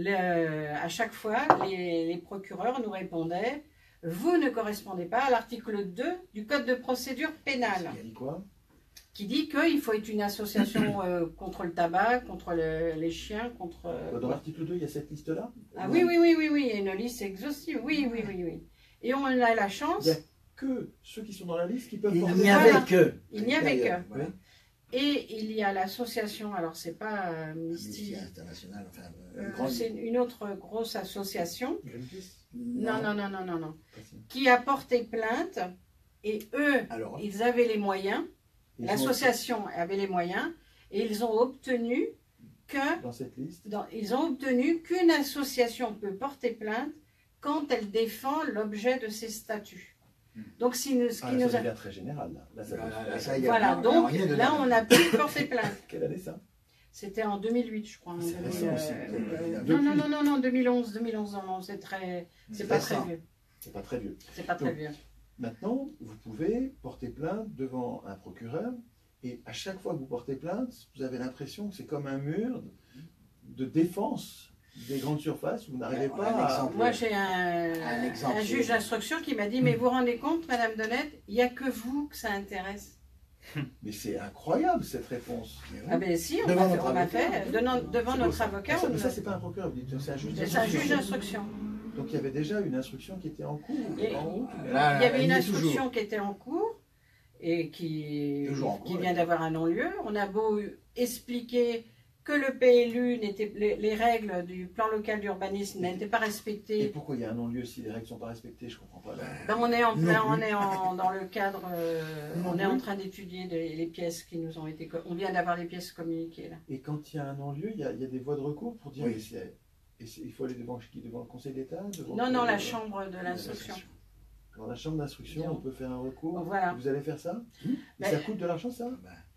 à chaque fois, les procureurs nous répondaient: vous ne correspondez pas à l'article 2 du Code de procédure pénale, Il a dit quoi? qui dit qu'il faut être une association contre le tabac, contre les chiens, contre. Dans l'article 2, il y a cette liste-là? Ah oui, il y a une liste exhaustive, oui. Et on a la chance, Il n'y a que ceux qui sont dans la liste qui peuvent Il porter n'y plainte. Voilà. avait que. il n'y avait que. D'ailleurs, voilà. Et il y a l'association, alors c'est pas Amnesty Amnesty, International, enfin, une grande- c'est une autre grosse association, Greenpeace? non, Pas si. qui a porté plainte, et eux, Alors, ils avaient les moyens, Ils l'association avait les moyens, et ils ont obtenu sont dans cette liste. qu'une association peut porter plainte quand elle défend l'objet de ses statuts. Donc, ce qui nous Ça a... devient très général. Là, ça Là, devient- ça y est. Voilà, Non, donc rien de là, dingue. on a pu porter plainte. Quelle année ça? C'était en 2008, je crois. C'est récent aussi. Non, 2011, non, c'est pas très récent. vieux. C'est pas très vieux. C'est pas très Donc, vieux. Maintenant, vous pouvez porter plainte devant un procureur et à chaque fois que vous portez plainte, vous avez l'impression que c'est comme un mur de défense des grandes surfaces. Vous n'arrivez On a pas un à... exemple. Moi, j'ai Un exemple, un juge c'est- d'instruction qui m'a dit: mais vous vous rendez compte, Madame Donnette, il n'y a que vous que ça intéresse. Mais c'est incroyable cette réponse. Ah ben si, on Devant m'a notre fait, avocat. devant C'est notre beau, ça. avocat, Ça, on mais nous ça, a- c'est pas un procureur, vous dites, c'est un juge c'est un juge d'instruction. d'instruction. Donc il y avait déjà une instruction qui était en cours. Et- en route. Là, Il y avait elle une y est instruction toujours. qui était en cours et qui Toujours en cours, vient d'avoir un non-lieu. On a beau expliquer que le PLU n'était, les règles du plan local d'urbanisme n'étaient pas Et respectées. pourquoi il y a un non-lieu si les règles ne sont pas respectées? Je comprends pas. Ben, on est Non plus. dans le cadre, Non on est en plus. train d'étudier les pièces qui nous ont été, on vient d'avoir les pièces communiquées là. Et quand il y a un non-lieu, il y a des voies de recours pour dire Oui. il faut aller devant qui? Devant le Conseil d'État? Non, la chambre de l'instruction. Dans la chambre d'instruction, on peut faire un recours. Voilà. Vous allez faire ça? Et Ben- ça coûte de l'argent, ça?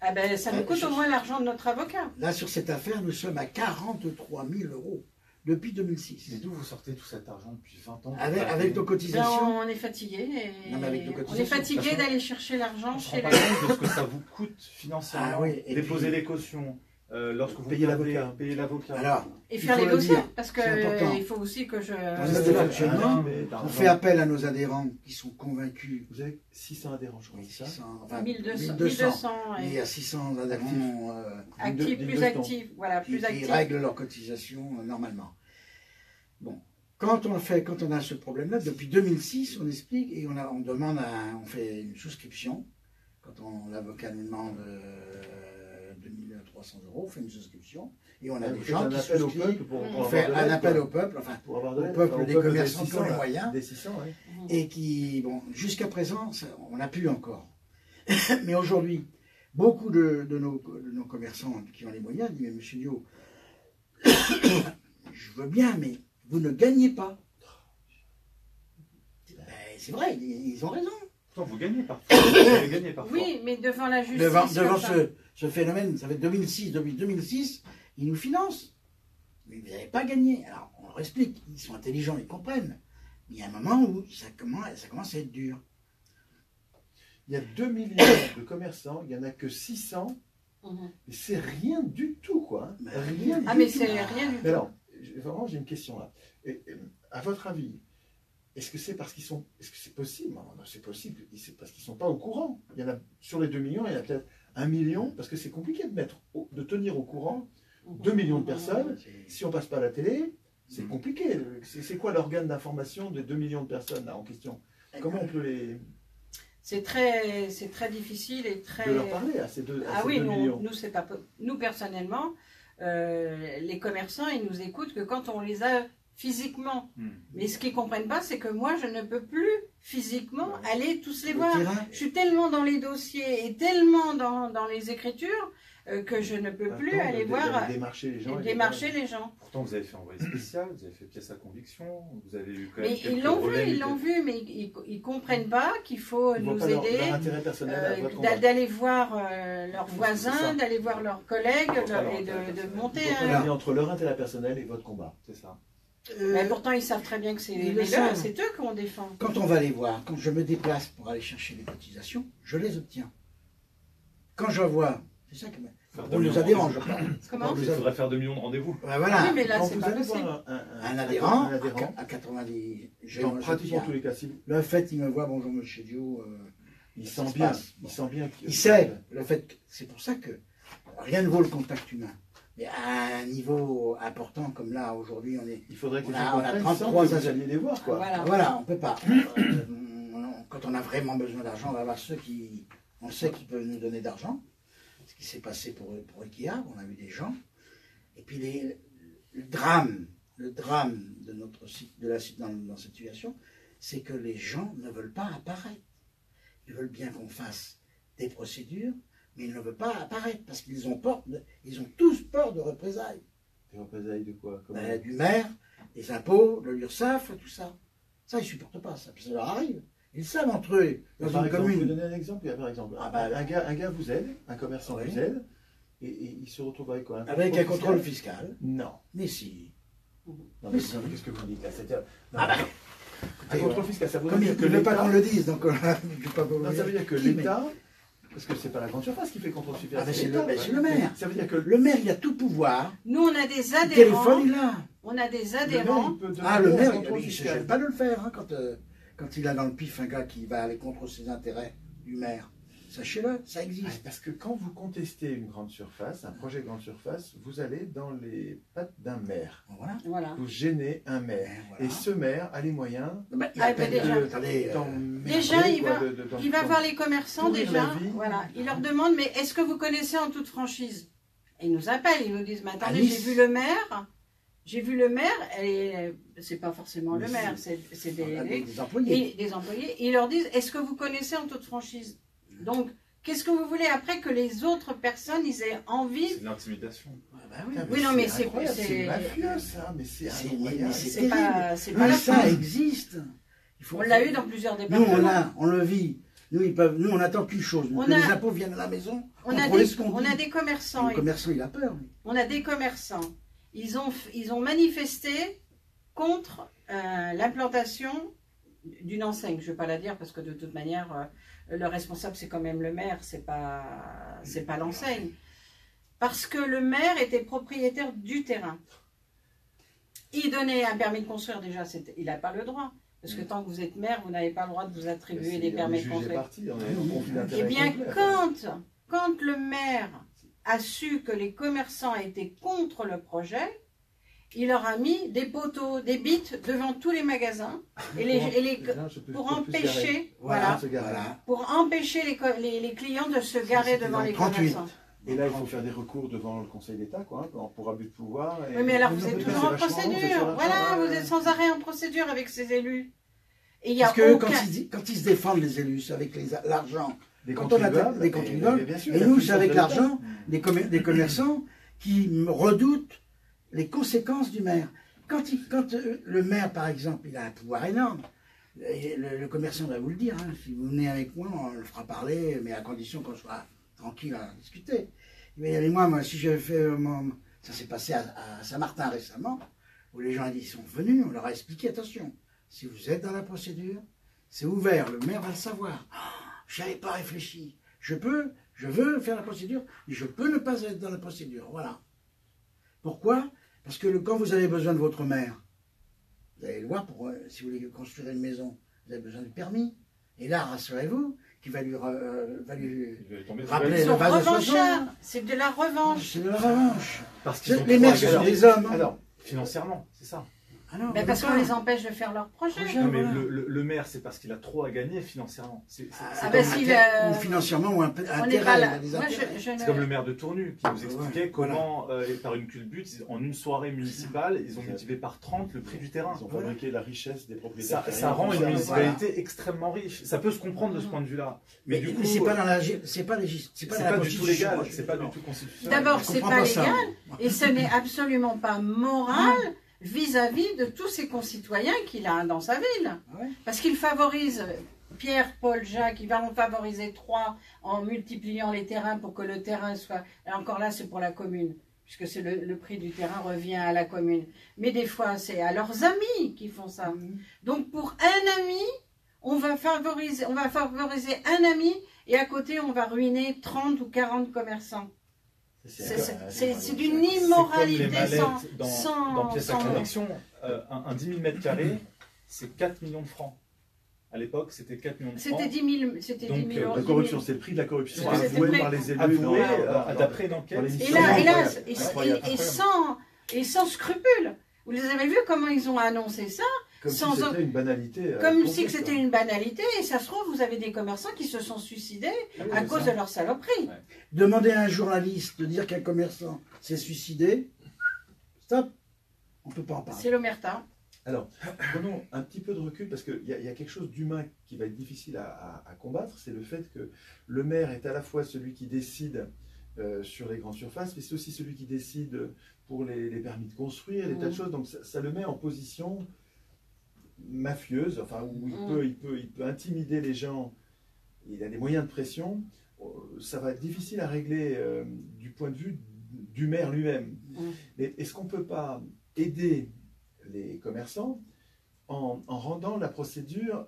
Ah ben, ça nous Ouais, coûte au moins l'argent de notre avocat. Là, sur cette affaire, nous sommes à 43 000 euros depuis 2006. Mais d'où vous sortez tout cet argent depuis 20 ans? Avec nos Ben, cotisations. on est fatigué. Non, mais avec nos On est cotisations, fatigué de toute façon, d'aller chercher l'argent On se chez rend les. pas compte de ce que ça vous coûte financièrement. Ah oui, et Déposer puis- les cautions, lorsque vous Payer perdez, l'avocat. payer l'avocat. Alors, Et il faire faut les le dossiers, dire, parce que c'est important. il faut aussi que je. Dans ce fonctionnement, on on fait appel à nos adhérents qui sont convaincus. Vous avez 600 adhérents, je crois, Oui, c'est ça? 600, enfin, 1200, 1200. 1200 Mais il y a 600 adhérents actifs, D'une plus de actifs, voilà, qui, plus qui actifs. règlent leurs cotisations normalement. Bon, quand on a ce problème-là, depuis 2006, on explique et on demande, on fait une souscription. Quand l'avocat nous demande 2300 €, on fait une souscription et on a des Vous gens faites qui un appel au souscrivent. peuple pour On avoir fait de un l'aide, appel quoi. au peuple, enfin, Pour avoir de au l'aide, peuple enfin, des des commerçants qui 600, ont les moyens. Des 600, oui. Et qui, bon, jusqu'à présent, on n'a plus encore. Mais aujourd'hui, beaucoup de nos commerçants qui ont les moyens disent: mais monsieur Dio, je veux bien, mais vous ne gagnez pas. Ben, c'est vrai, ils ont raison. Pourtant, vous gagnez parfois. Vous avez gagné parfois. Oui, mais devant la justice. Devant comme ça. ce phénomène, ça fait 2006, depuis 2006, ils nous financent. Mais vous n'avez pas gagné. Alors, on leur explique, ils sont intelligents, ils comprennent. Mais il y a un moment où ça commence à être dur. Il y a 2 millions de commerçants, il n'y en a que 600. Mhm. Et c'est rien du tout, quoi. Mais Rien Ah, du mais tout. c'est rien du Mais tout. alors, vraiment, j'ai une question là. À votre avis, est-ce que c'est parce qu'ils sont. Est-ce que c'est possible? Non, c'est possible. C'est parce qu'ils ne sont pas au courant. Il y en a, sur les 2 millions, il y en a peut-être 1 million, parce que c'est compliqué de tenir au courant 2 millions de personnes. Si on ne passe pas à la télé, c'est compliqué. C'est quoi l'organe d'information des 2 millions de personnes là en question? Comment on peut C'est très difficile et très... de leur parler à ces 2 Ah oui, millions? nous, c'est pas... nous personnellement, les commerçants, ils nous écoutent que quand on les a physiquement. Mais ce qu'ils ne comprennent pas, c'est que moi, je ne peux plus physiquement aller tous les voir. Je suis tellement dans les dossiers et tellement dans les écritures que je ne peux plus aller voir démarcher les gens. les gens. Pourtant, vous avez fait envoyé spécial, vous avez fait pièce à conviction, vous avez eu quand même Mais quelques ils l'ont relais, vu, mais ils ne comprennent pas qu'il faut Ils nous voient pas leur aider, intérêt personnel à votre combat. d'aller voir leurs C'est voisins, ça. d'aller voir leurs collègues Ils voient pas leur et intérêt de personnel. monter Il faut un... qu'on lie entre leur intérêt personnel et votre combat. c'est ça. Mais pourtant, ils savent très bien que c'est ils le les leurs, savent. c'est eux qu'on défend. Quand on va les voir, quand je me déplace pour aller chercher les cotisations, je les obtiens. Quand je vois, c'est ça qui me... Faire Pour 2 nos millions de adhérents, rendez-vous. je parle. Comment Pour Il nos faudrait faire 2 millions de rendez-vous. Ouais, voilà. Oui, mais là, Quand c'est vous pas allez possible. voir Un adhérent, un adhérent, à 90, dans pratiquement tous les cas, le fait qu'il me voit, bonjour monsieur Dio, il ça sent se bien. passe. Il sent bien. il sait, le fait que, c'est pour ça que rien ne vaut le contact humain. Mais à un niveau important comme là, aujourd'hui, on est... Il faudrait que On les a- gens on a comprennent sans 33 que vous alliez les voir, quoi. Voilà. Voilà, on peut pas. Quand on a vraiment besoin d'argent, on va voir ceux qui, on sait qu'ils peuvent nous donner d'argent. Ce qui s'est passé pour Ikea, on a eu des gens. Et puis le drame de notre site, dans cette situation, c'est que les gens ne veulent pas apparaître. Ils veulent bien qu'on fasse des procédures, mais ils ne veulent pas apparaître parce qu'ils ont ils ont tous peur de représailles. Des représailles de quoi? Comment... Du maire, des impôts, de l'URSSAF, tout ça. Ça, ils ne supportent pas, ça leur arrive. Ils savent entre eux, dans Par une exemple, je vais commune. donner un exemple. Par exemple, Ah bah, un gars vous aide, un commerçant Oui. vous aide, et il se retrouve avec quoi? Avec un contrôle fiscal. Non. Mais si. Non, Mais mais si. qu'est-ce que vous dites là? C'est-à-dire- Ah bah, un contrôle fiscal, ça voudrait comme dire il que ne veut pas l'État... qu'on le dise, donc je vais pas vous Non, ça veut dire que Qui, mais- l'État... Parce que c'est pas la grande surface qui fait le contrôle fiscal. Ah ben, c'est l'État, le quoi. maire. Ça veut dire que Le maire, il a tout pouvoir. Nous, on a des Le téléphone, adhérents. il a. On a des le maire, adhérents. il peut demander Ah, le un maire, contrôle il ne se fiscal. gêne pas de le faire, hein, quand il a dans le pif un gars qui va aller contre ses intérêts du maire. Sachez-le, ça Ah, existe. parce que quand vous contestez une grande surface, un projet de grande surface, vous allez dans les pattes d'un maire. Voilà. Voilà. Vous gênez un maire. Voilà. Et ce maire a les moyens Bah, il Ah, appelle, ben déjà. attendez, d'emmerder, Déjà, il quoi, va- Il va voir les commerçants pourrir déjà. la vie. Voilà. Il leur demande, mais est-ce que vous connaissez en toute franchise? Et ils nous appellent, ils nous disent, mais attendez, Nice. j'ai vu le maire. J'ai vu le maire, et c'est pas forcément le Mais maire, c'est on a des, des employés. et des employés. Et ils leur disent, est-ce que vous connaissez en toute franchise? Donc, qu'est-ce que vous voulez après que les autres personnes ils aient envie? C'est de l'intimidation. Ah, bah oui. Putain, Oui, non, mais c'est- incroyable, c'est- c'est mafieux ça, mais c'est C'est- incroyable. mais c'est C'est pas, c'est pas Mais la ça fin. existe. Il faut- On l'a eu dans plusieurs Nous, départements. on le vit. Nous, on attend qu'une chose. On Que a- les impôts viennent à la maison. On a contrôler des, ce qu'on on dit. a des commerçants. Le commerçant, il a peur. lui. On a des commerçants. Ils ont manifesté contre l'implantation d'une enseigne. Je ne vais pas la dire parce que de toute manière, le responsable c'est quand même le maire, c'est pas l'enseigne. Parce que le maire était propriétaire du terrain. Il donnait un permis de construire déjà, il n'a pas le droit. Parce que tant que vous êtes maire, vous n'avez pas le droit de vous attribuer des permis de construire. Parti, on est en conflit d'intérêts Eh bien, complet. quand le maire a su que les commerçants étaient contre le projet, il leur a mis des poteaux, des bites devant tous les magasins pour empêcher, voilà, pour empêcher les clients de se garer C'était devant dans les le 38. commerçants. Et là, il faut faire des recours devant le Conseil d'État, quoi, pour abus de pouvoir. Et... Oui, mais alors Non, vous êtes mais toujours en c'est vachement long, c'est sur procédure. la Voilà, fin, vous êtes sans arrêt en procédure avec ces élus. Et il n'y a Parce que aucun... quand ils se défendent, les élus, c'est avec l'argent. Des Quand on attaque contribuables, des contribuables, mais bien sûr, et la nous, c'est puissance avec de l'État. l'argent des commerçants qui redoutent les conséquences du maire. Quand le maire, par exemple, il a un pouvoir énorme, et le commerçant va vous le dire, hein, si vous venez avec moi, on le fera parler, mais à condition qu'on soit tranquille à discuter. Il va dire, moi, si j'avais fait ça s'est passé à Saint-Martin récemment, où les gens ils sont venus, on leur a expliqué, attention, si vous êtes dans la procédure, c'est ouvert, le maire va le savoir. je n'avais pas réfléchi. Je veux faire la procédure, mais je peux ne pas être dans la procédure. Voilà. Pourquoi? Parce que quand vous avez besoin de votre mère, vous avez le droit pour, si vous voulez construire une maison, vous avez besoin de permis. Et là, rassurez-vous, qu'il va lui rappeler le bas de 60. C'est de la revanche. C'est de la revanche. Parce qu'ils ont Les trop mères, ce sont galéré. des hommes. Alors, Financièrement, c'est ça. Ah non, Mais parce qu'on les empêche de faire leur projet. Non, mais voilà. le maire, c'est parce qu'il a trop à gagner financièrement. C'est Ah ben, s'il Ou financièrement, ou un on n'est pas intérêt. là. il a des Moi, intérêts. je ne- c'est comme le maire de Tournu qui nous expliquait voilà. comment, par une culbute, en une soirée municipale, ils ont multiplié par 30 le prix du terrain. ils ont fabriqué la richesse des propriétaires. Ça rend une Voilà. municipalité extrêmement riche. Ça peut se comprendre de ce point de vue-là. Mais du coup, c'est pas dans la, c'est pas c'est dans la pas du tout Constitution. légal, c'est pas du tout constitutionnel. D'abord, Je c'est comprends pas ça. légal et ce n'est absolument pas moral vis-à-vis de tous ses concitoyens qu'il a dans sa ville. Ouais. Parce qu'il favorise Pierre, Paul, Jacques, il va en favoriser 3 en multipliant les terrains pour que le terrain soit... Et encore là, c'est pour la commune, puisque c'est le prix du terrain revient à la commune. Mais des fois, c'est à leurs amis qui font ça. Donc pour un ami, on va favoriser un ami et à côté, on va ruiner 30 ou 40 commerçants. C'est d'une immoralité dans pièces à sans nom. conviction. Un 10 000 mètres carrés, c'est 4 millions de francs. À l'époque, c'était 4 millions de francs. C'était 10 000, c'était Donc, 10 000 La corruption, c'est le prix de la corruption C'était avoué prêt. par les élus. Avoué, dans- d'après une enquête. dans Et l'émission. là, Incroyable. et Incroyable. sans scrupules. Vous les avez vus comment ils ont annoncé ça? Comme si sans- c'était une banalité. Comme si complète, que c'était quoi. une banalité. Et ça se trouve, vous avez des commerçants qui se sont suicidés Ah oui, à c'est cause ça. de leur saloperie. Ouais. Demander à un journaliste de dire qu'un commerçant s'est suicidé, stop, on ne peut pas en parler. C'est l'omerta. Alors, prenons un petit peu de recul parce qu'il y a quelque chose d'humain qui va être difficile à combattre, c'est le fait que le maire est à la fois celui qui décide sur les grandes surfaces, mais c'est aussi celui qui décide pour les permis de construire, des tas de choses. Donc ça le met en position mafieuse, enfin où il peut intimider les gens, il a des moyens de pression. Ça va être difficile à régler du point de vue du maire lui-même. Mais est-ce qu'on ne peut pas aider les commerçants en rendant la procédure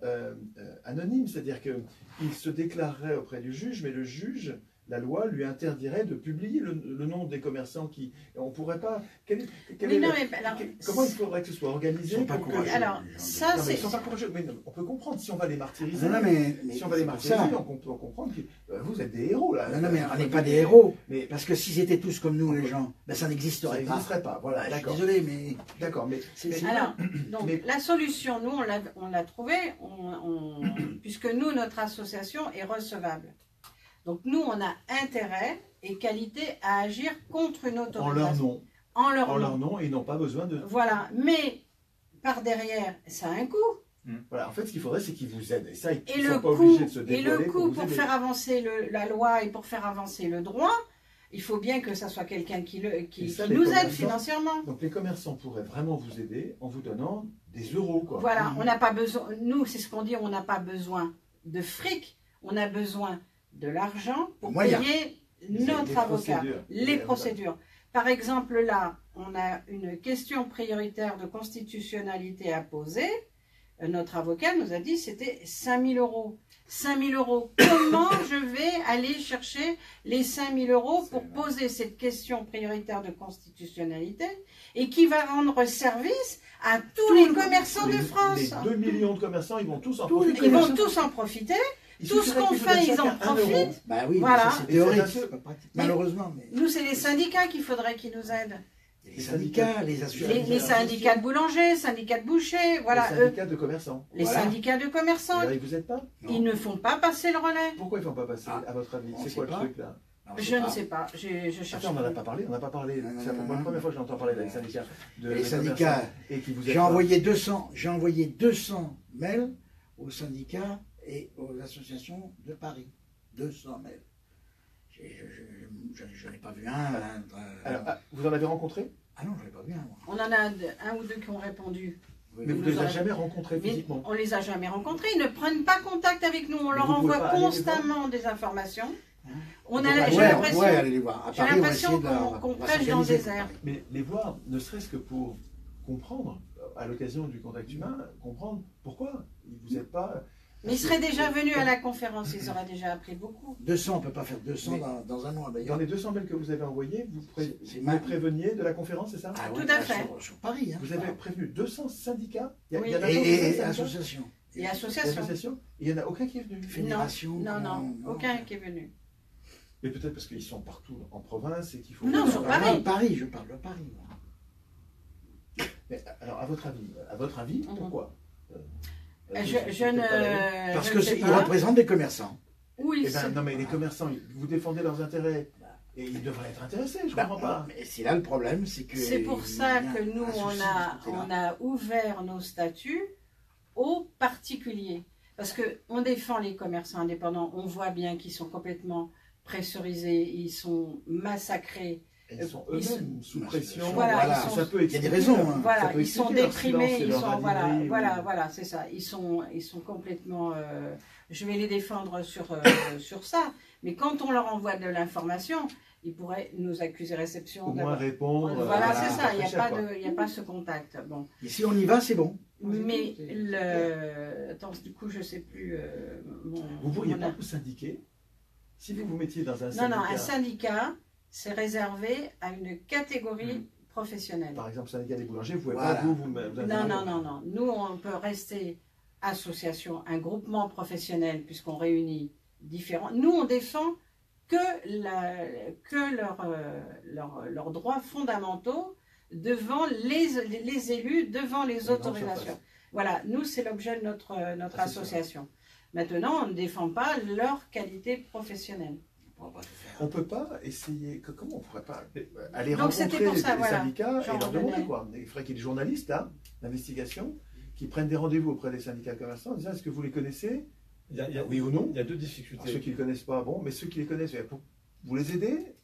anonyme, c'est-à-dire qu'il se déclarerait auprès du juge, mais le juge, la loi lui interdirait de publier le nom des commerçants qui... On pourrait pas... Comment il faudrait que ce soit organisé? Ils sont pas pour que- courageux. Alors, les gens. ça, Non, mais ils c'est... sont pas courageux. Mais non, on peut comprendre si on va les martyriser. Non, mais Si on va les c'est pour martyriser, ça. on peut comprendre que vous êtes des héros là. Non, mais on n'est pas des héros. Mais Parce que s'ils étaient tous comme nous, les gens, ben ça ça n'existerait pas. n'existerait pas. Voilà, Ah, je suis d'accord. désolé, mais D'accord, mais Alors, donc, Mais- la solution, nous, on l'a trouvée, puisque nous, notre association est recevable. Donc, nous, on a intérêt et qualité à agir contre une en autorisation. leur nom. En leur En nom. leur nom, ils n'ont pas besoin de... Voilà, mais par derrière, ça a un coût. Voilà, en fait, ce qu'il faudrait, c'est qu'ils vous aident. Et ça, ils Et ne le sont pas coût, obligés de se et dévoiler le coût vous pour aider. faire avancer la loi et pour faire avancer le droit, il faut bien que ça soit quelqu'un qui Et ça, qui les nous aide commerçants- financièrement. Donc les commerçants pourraient vraiment vous aider en vous donnant des euros, quoi. Voilà, on n'a pas besoin, nous, c'est ce qu'on dit, on n'a pas besoin de fric, on a besoin de l'argent pour Moyen. payer Les notre avocat, procédures. les procédures. Par exemple, là, on a une question prioritaire de constitutionnalité à poser. Notre avocat nous a dit que c'était 5 000 euros. 5 000 euros. Comment je vais aller chercher les 5 000 euros pour poser cette question prioritaire de constitutionnalité et qui va rendre service à tous les commerçants de France? Les 2 millions de commerçants, ils vont tous en Tous les profiter. Ils vont tous en profiter. Il tout ce suffirait qu'on qu'ils vous fait, donnent ils en chacun 1 euro. profitent. bah oui, Voilà. mais ça, c'est Et théorique, c'est c'est pas pratique. Malheureusement, mais Nous, c'est les syndicats qu'il faudrait qu'ils nous aident. les syndicats, les assurances. Les syndicats de boulangers, syndicats de bouchers, voilà, Les eux. syndicats de commerçants. Les Voilà. syndicats de commerçants, Alors, ils vous aident pas? Non. ils ne font pas passer le relais. Pourquoi ils ne font pas passer, Ah, à votre avis? on C'est sait quoi le pas. truc là? Alors, Je ne sais pas, je cherche. Attends, on n'en a pas parlé, on n'a pas parlé. Non, non, C'est la non, non. première fois que j'entends parler des syndicats. Les syndicats, et qui vous aident J'ai pas. envoyé 200 mails aux syndicats et aux associations de Paris. 200 mails. Je n'ai pas vu un. Alors, vous en avez rencontré? Ah non, je n'ai pas vu un. Moi. On en a un ou deux qui ont répondu. Mais vous ne nous les en avez avez- jamais rencontrés Mais physiquement? on les a jamais rencontrés, ils ne prennent pas contact avec nous, on Mais leur vous pouvez envoie pas aller les constamment des informations. On Donc, a, j'ai ouais, l'impression, ouais, allez les voir. À j'ai Paris, on va l'impression essayer de la- qu'on on va prêche dans le s'organiser. désert. Mais les voir, ne serait-ce que pour comprendre, à l'occasion du contact humain, comprendre pourquoi ils ne vous aident pas. Mais ils seraient déjà venus à la conférence, ils auraient déjà appris beaucoup. 200, on ne peut pas faire 200 dans un mois. Dans les 200 mails que vous avez envoyés, vous C'est préveniez de la conférence, c'est ça? Ah Tout ouais, à fait. Sur Paris. Hein, Vous avez prévenu 200 syndicats? Oui. y en a et aucun associations. Et associations. Il n'y en a aucun qui est venu? Fédération. Non, aucun qui est venu. Mais peut-être parce qu'ils sont partout en province et qu'il faut... Non, sur Paris. Paris, je parle de Paris. Mais, alors, à votre avis, pourquoi Je ne. Parce je ne sais qu'ils pas. représentent des commerçants. Oui, Eh ben, non, mais les commerçants, vous défendez leurs intérêts et ils devraient être intéressés, je ne comprends pas. Mais c'est là le problème, c'est que... c'est pour ça que nous, on a ouvert nos statuts aux particuliers. Parce qu'on défend les commerçants indépendants, on voit bien qu'ils sont complètement pressurisés, ils sont massacrés. Ils sont eux-mêmes sous pression. Voilà, ça peut il y a des raisons. Hein. Voilà, ils sont déprimés, ils sont, radinerie, voilà, c'est ça. Ils sont complètement. Je vais les défendre sur ça. Mais quand on leur envoie de l'information, ils pourraient nous accuser réception. Au moins répondre. Voilà, c'est ça. Il n'y a pas ce contact. Bon. Et si on y va, c'est bon. Mais attends, du coup, je sais plus. Vous ne pourriez pas vous syndiquer si vous vous mettiez dans un syndicat. Non, un syndicat, c'est réservé à une catégorie professionnelle. Par exemple, syndicat des boulangers, vous pouvez Voilà. pas vous-même. Non. Nous, on peut rester association, un groupement professionnel, puisqu'on réunit différents. Nous, on défend que leurs droits fondamentaux devant les élus, devant les autorisations. Voilà, nous, c'est l'objet de notre association. Maintenant, on ne défend pas leur qualité professionnelle. On ne peut pas essayer. Comment on ne pourrait pas aller Donc, rencontrer pour ça, les voilà. syndicats et leur demander revenais. quoi? Il faudrait qu'il y ait des journalistes là, d'investigation, qui prennent des rendez-vous auprès des syndicats commerçants en disant est-ce que vous les connaissez? Oui ou non? Il y a deux difficultés. Ceux qui ne les connaissent pas, bon, mais ceux qui les connaissent, vous les aidez?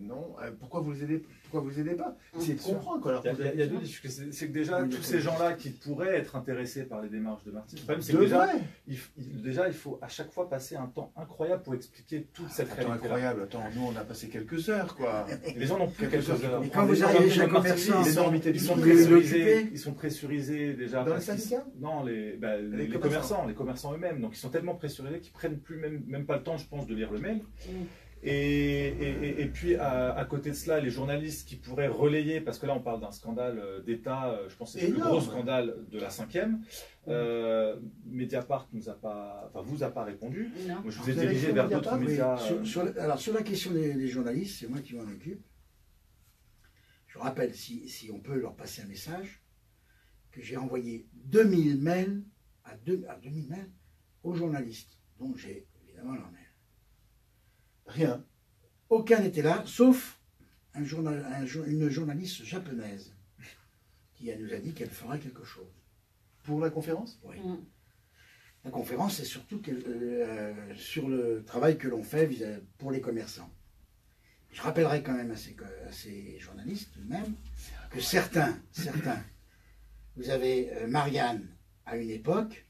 Non. Pourquoi vous les aidez pas? C'est de comprendre quoi. Il y a deux difficultés. C'est que déjà, tous ces gens-là qui pourraient être intéressés par les démarches de Martine, le problème, c'est que déjà, il faut à chaque fois passer un temps incroyable pour expliquer toute cette réalité. Incroyable. Attends, nous, on a passé quelques heures, quoi. Les gens n'ont plus quelques heures. Et quand vous arrivez chez un commerçant, ils sont pressurisés déjà. Dans les syndicats? Non, les commerçants eux-mêmes. Donc, ils sont tellement pressurisés qu'ils prennent plus même pas le temps, je pense, de lire le mail. Et puis à côté de cela, les journalistes qui pourraient relayer, parce que là on parle d'un scandale d'État, je pense que c'est le plus gros scandale de la 5e. Mediapart vous a pas répondu. Non. Moi, je vous ai dirigé vers d'autres médias. Alors sur la question des journalistes, c'est moi qui m'en occupe. Je rappelle, si on peut leur passer un message, que j'ai envoyé 2000 mails à 2000 mails aux journalistes, dont j'ai évidemment leur mail. Rien. Aucun n'était là, sauf une journaliste japonaise qui nous a dit qu'elle ferait quelque chose. Pour la conférence? Oui. La conférence, c'est surtout sur le travail que l'on fait pour les commerçants. Je rappellerai quand même à ces journalistes, même, que certains, vous avez Marianne, à une époque,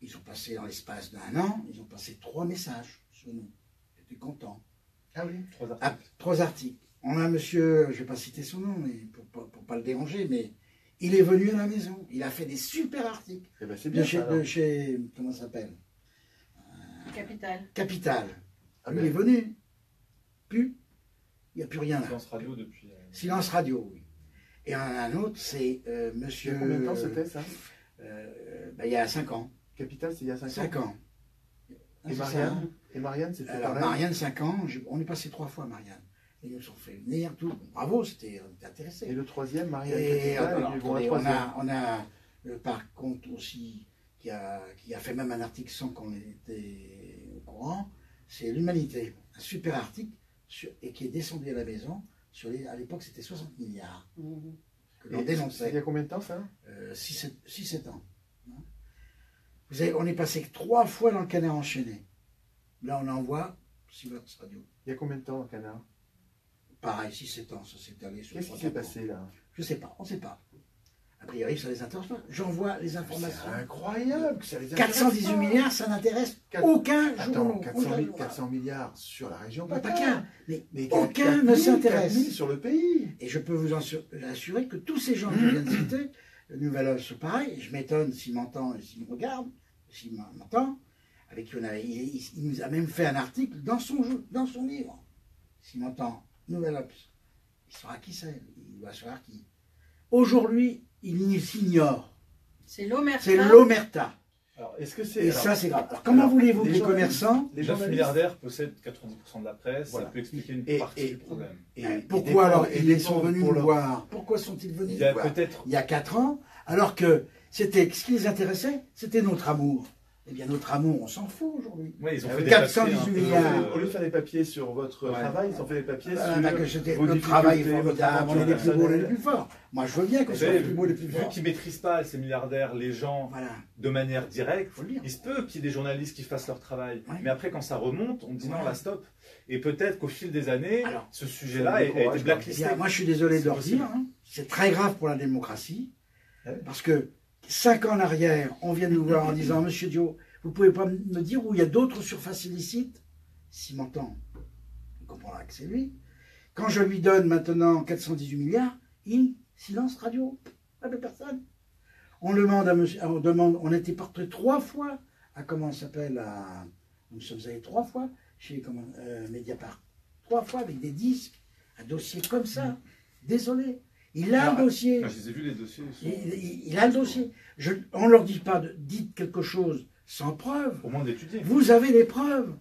ils ont passé dans l'espace d'1 an, ils ont passé 3 messages sur nous. J'étais content. Ah oui, 3 articles. On a un monsieur, je ne vais pas citer son nom, mais pour pas le déranger, mais il est venu à la maison. Il a fait des super articles. Eh ben, c'est bien de chez comment ça s'appelle? Capital. Lui, il est venu. Puis, il n'y a plus rien là. Silence radio depuis. Silence radio, oui. Et un autre, c'est monsieur. Il y a combien de temps c'était ça? Il y a 5 ans. Capital, c'est il y a 5 ans. 5 ans. Et Marianne, c'était pareil. Marianne, 5 ans, on est passé 3 fois Marianne. Ils nous ont fait venir, tout. Bravo, on était intéressés. Et le troisième, Marianne on a par contre aussi, qui a fait même un article sans qu'on était au courant, c'est l'Humanité. Un super article, et qui est descendu à la maison, à l'époque c'était 60 milliards. Que l'on dénonçait. Il y a combien de temps ça? 6-7 ans. On est passé 3 fois dans le canard enchaîné. Là, on envoie Silence Radio. Il y a combien de temps, le canard? Pareil, 6-7 ans, ça s'est allé sur. Qu'est-ce qui s'est passé là? Je ne sais pas, on ne sait pas. A priori, ça les intéresse pas. J'envoie les informations. C'est incroyable que ça les intéresse 418 pas. milliards, ça n'intéresse aucun journal. 400 milliards sur la région. Pas qu'un, mais aucun 4 000, ne s'intéresse. 4 000 sur le pays. Et je peux vous assurer que tous ces gens que je viens de citer, le Nouvel Oeil, c'est pareil. Je m'étonne s'ils m'entendent et s'ils me regardent. s'il m'entend, avec qui il nous a même fait un article dans son livre. S'il m'entend, Nouvelle Obs, il saura qui c'est, il doit savoir qui. Aujourd'hui, il s'ignore. C'est l'omerta. C'est l'omerta. Alors, est-ce que c'est... Et ça, c'est grave. Alors, comment voulez-vous que les commerçants... Les 9 milliardaires possèdent 90% de la presse, Voilà. ça peut expliquer une partie du problème. Pourquoi alors ils sont venus nous voir? Pourquoi sont-ils venus nous voir? Il y a 4 ans, alors que ce qui les intéressait, c'était notre amour. Eh bien, notre amour, on s'en fout aujourd'hui. Oui, ils ont fait 418 milliards. Au lieu de faire des papiers sur votre travail, ils ont fait des papiers sur notre travail est formidable, on est les plus beaux, les plus forts. Moi, je veux bien qu'on soit les plus beaux, les plus Vu forts. qu'ils ne maîtrisent pas, ces milliardaires, les gens, de manière directe, Faut le dire. il se peut qu'il y ait des journalistes qui fassent leur travail. Ouais. Mais après, quand ça remonte, on dit non, Voilà. là, stop. Et peut-être qu'au fil des années, Alors, ce sujet-là a été blacklisté. Eh bien, moi, je suis désolé de leur dire, hein, c'est très grave pour la démocratie, parce que 5 ans en arrière, on vient nous voir en disant, Monsieur Dio, vous pouvez pas me dire où il y a d'autres surfaces illicites? S'il m'entend, il comprendra que c'est lui. Quand je lui donne maintenant 418 milliards, silence radio, pas de personne. On demande à monsieur, on a été porté 3 fois à comment ça s'appelle, nous sommes allés 3 fois chez Mediapart. 3 fois avec des disques, un dossier comme ça. Désolé. Il a le dossier. Je les ai vus, les dossiers. Il a le dossier. On ne leur dit pas, dites quelque chose sans preuve. Au moins d'étudier. Vous avez les preuves.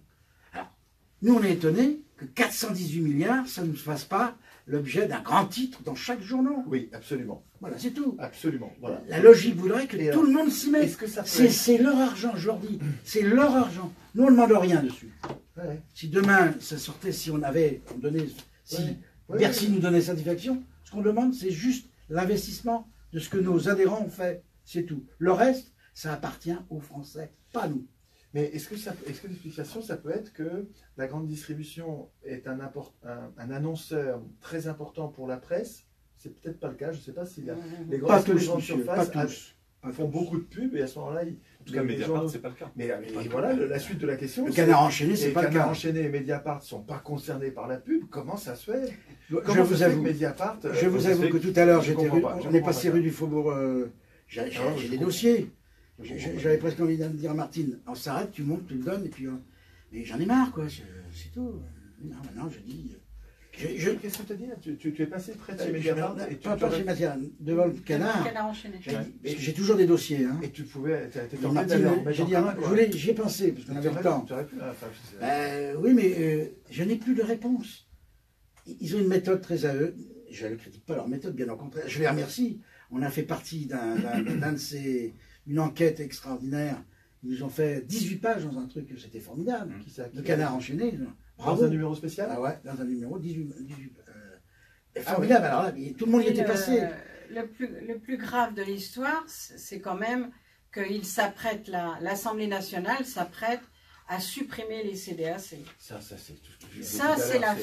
Alors, nous, on est étonnés que 418 milliards, ça ne fasse pas l'objet d'un grand titre dans chaque journal. Oui, absolument. Voilà, c'est tout. Absolument. Voilà. La logique voudrait que Et tout le monde s'y mette. Est-ce que ça peut être- C'est leur argent, je leur dis. C'est leur argent. Nous, on ne demande rien dessus. Ouais. Si demain, ça sortait, si on donnait, si Ouais. Bercy nous donnait satisfaction, ce qu'on demande, c'est juste l'investissement de ce que nos adhérents ont fait. C'est tout. Le reste, ça appartient aux Français, pas à nous. Mais est-ce que l'explication, ça peut être que la grande distribution est un annonceur très important pour la presse? C'est peut-être pas le cas, je ne sais pas si les Pas grandes tous, monsieur, pas tous. font beaucoup de pubs et à ce moment-là, En tout cas, Mediapart, c'est pas le cas. Mais voilà, la suite de la question. Le Canard enchaîné, c'est les pas le Canard cas. enchaîné et Mediapart ne sont pas concernés par la pub. Comment ça se fait? Je Comment vous ça se fait que avoue, Mediapart... je vous ça se avoue fait que tout à l'heure, je on comprends est pas passé ça. rue du Faubourg. J'ai des dossiers. J'avais presque envie de dire à Martine, on s'arrête, tu montes, tu le donnes, et puis. Mais j'en ai marre, quoi. C'est tout. Non, maintenant, je dis. Qu'est-ce que tu as dit là? Tu es passé près de chez Mediapart et tu Pas chez Mathias, devant le Canard. Canard enchaîné. Parce que j'ai toujours des dossiers. Hein. et tu pouvais... T'étais Et tenté Martine, d'aller en mettre j'ai en dit, commun, quoi. j'y ai pensé, parce qu'on avait le temps. Tu aurais pu, enfin, je sais. Oui, mais je n'ai plus de réponse. Ils ont une méthode très à eux. Je ne critique pas leur méthode, bien au contraire. Je les remercie. On a fait partie d'une enquête extraordinaire. Ils nous ont fait 18 pages dans un truc, c'était formidable. Qui ça, qui Le Canard enchaîné. Dans un numéro spécial? Ah ouais, dans un numéro 18. Formidable, alors là, tout le monde y était passé. Le plus grave de l'histoire, c'est quand même qu'il s'apprête, l'Assemblée nationale s'apprête à supprimer les CDAC. Ça c'est tout ce que je disais Ça, tout à c'est l'heure,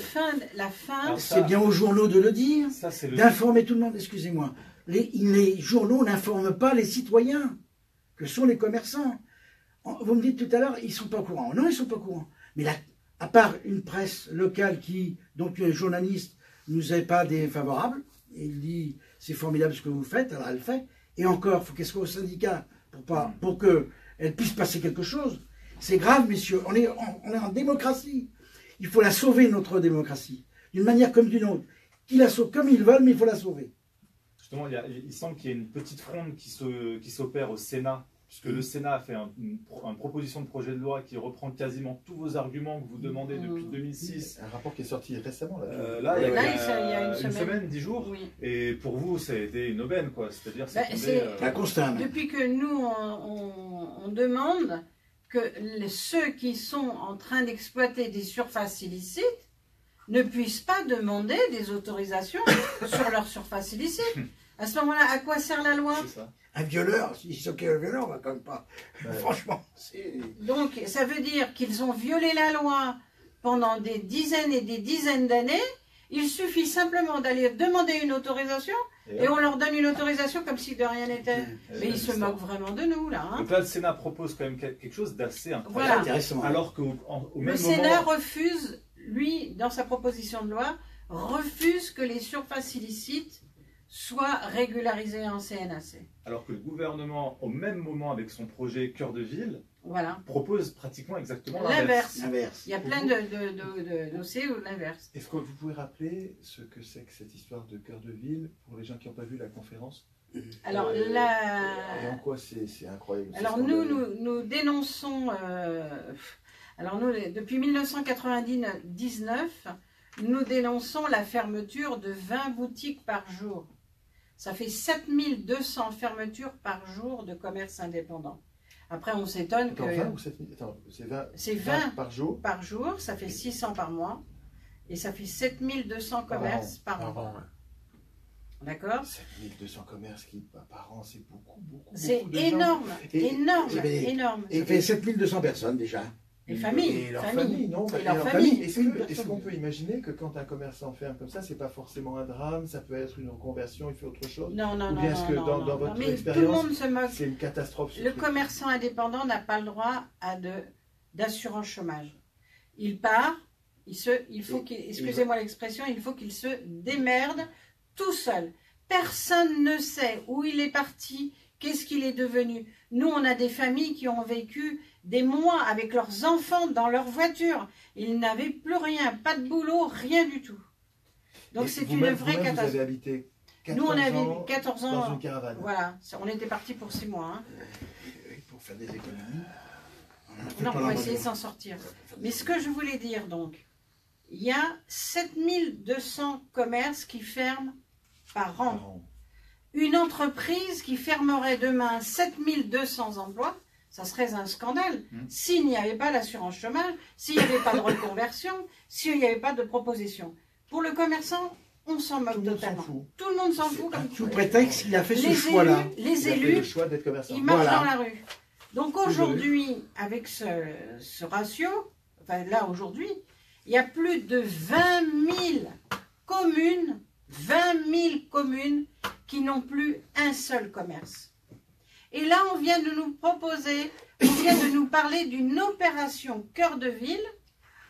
la fin. Alors, C'est bien aux journaux de le dire, Ça, c'est le... d'informer tout le monde. Excusez-moi, les journaux n'informent pas les citoyens, que sont les commerçants. Vous me dites tout à l'heure, ils ne sont pas au courant. Non, ils ne sont pas au courant. Mais à part une presse locale dont un journaliste ne nous est pas défavorable, et il dit c'est formidable ce que vous faites, alors elle le fait. Et encore, il faut qu'elle soit au syndicat pour qu'elle puisse passer quelque chose. C'est grave, messieurs. On est en démocratie. Il faut la sauver, notre démocratie. D'une manière comme d'une autre. Qu'ils la sauvent comme ils veulent, mais il faut la sauver. Justement, il semble qu'il y ait une petite fronde qui s'opère au Sénat, puisque le Sénat a fait une proposition de projet de loi qui reprend quasiment tous vos arguments que vous demandez depuis 2006. Un rapport qui est sorti récemment. Là, il y a une semaine, 10 jours. Oui. Et pour vous, ça a été une aubaine, quoi. C'est-à-dire, La constat. Depuis que nous, on demande que ceux qui sont en train d'exploiter des surfaces illicites ne puissent pas demander des autorisations sur leurs surfaces illicites. À ce moment-là, à quoi sert la loi? C'est ça. Un violeur, s'il s'occupe d'un violeur, on va quand même pas. Ouais. Franchement, c'est. Donc, ça veut dire qu'ils ont violé la loi pendant des dizaines et des dizaines d'années. Il suffit simplement d'aller demander une autorisation et on leur donne une autorisation comme si de rien n'était. Mais ils se moquent vraiment de nous, là. Hein. Donc là, le Sénat propose quand même quelque chose d'assez incroyable. Voilà. Intéressant. Alors qu'au Le même Sénat moment... refuse, lui, dans sa proposition de loi, refuse que les surfaces illicites soit régularisé en CNAC. Alors que le gouvernement, au même moment avec son projet Cœur de Ville, Voilà. propose pratiquement exactement L'inverse. L'inverse. Il y a plein de dossiers où l'inverse. Est-ce que vous pouvez rappeler ce que c'est que cette histoire de cœur de ville pour les gens qui n'ont pas vu la conférence? Alors, Et en quoi c'est incroyable? Alors nous dénonçons, alors nous, depuis 1999, nous dénonçons la fermeture de 20 boutiques par jour. Ça fait 7200 fermetures par jour de commerces indépendants. Après, on s'étonne que... 20 ou 7 000? Attends, c'est 20 par jour? Par jour, ça fait 600 par mois. Et ça fait 7200 commerces par an. Ouais. D'accord? 7200 commerces par an, c'est beaucoup. C'est de gens. énorme, Et- énorme, et- énorme. Et il fait 7200 personnes déjà. Et famille, Et leur famille, non? Et Et leur leur famille. Est-ce qu'on peut imaginer que quand un commerçant ferme comme ça, c'est pas forcément un drame, ça peut être une reconversion, il fait autre chose? Non, non, Ou non, bien est-ce que non, dans non, votre non, mais tout le expérience, monde se moque. c'est une catastrophe? ce Le truc? commerçant indépendant n'a pas le droit d'assurance chômage. Il part, excusez-moi l'expression, il faut qu'il se démerde tout seul. Personne ne sait où il est parti, qu'est-ce qu'il est devenu. Nous, on a des familles qui ont vécu des mois avec leurs enfants dans leur voiture. Ils n'avaient plus rien, pas de boulot, rien du tout. Donc Et c'est une vous-même, vraie Vous avez catastrophe. habité 14 Nous, on a ans vécu 14 ans. dans une caravane. Voilà, on était parti pour 6 mois. Hein. Pour faire des économies. Non, on va essayer de s'en sortir. Mais ce que je voulais dire donc, il y a 7200 commerces qui ferment par an. Par an. Une entreprise qui fermerait demain 7200 emplois, ça serait un scandale. S'il n'y avait pas l'assurance chômage, s'il n'y avait pas de reconversion, s'il n'y avait pas de proposition. Pour le commerçant, on s'en moque Tout le monde s'en totalement. fout. Tout le monde s'en fout. Comme Sous prétexte qu'il a fait ce les choix-là. élus, Il a fait le élus, choix d'être commerçant. ils marchent Voilà. dans la rue. Donc aujourd'hui, avec ce ratio, enfin là aujourd'hui, il y a plus de 20 000 communes qui n'ont plus un seul commerce. Et là, on vient de nous parler d'une opération cœur de ville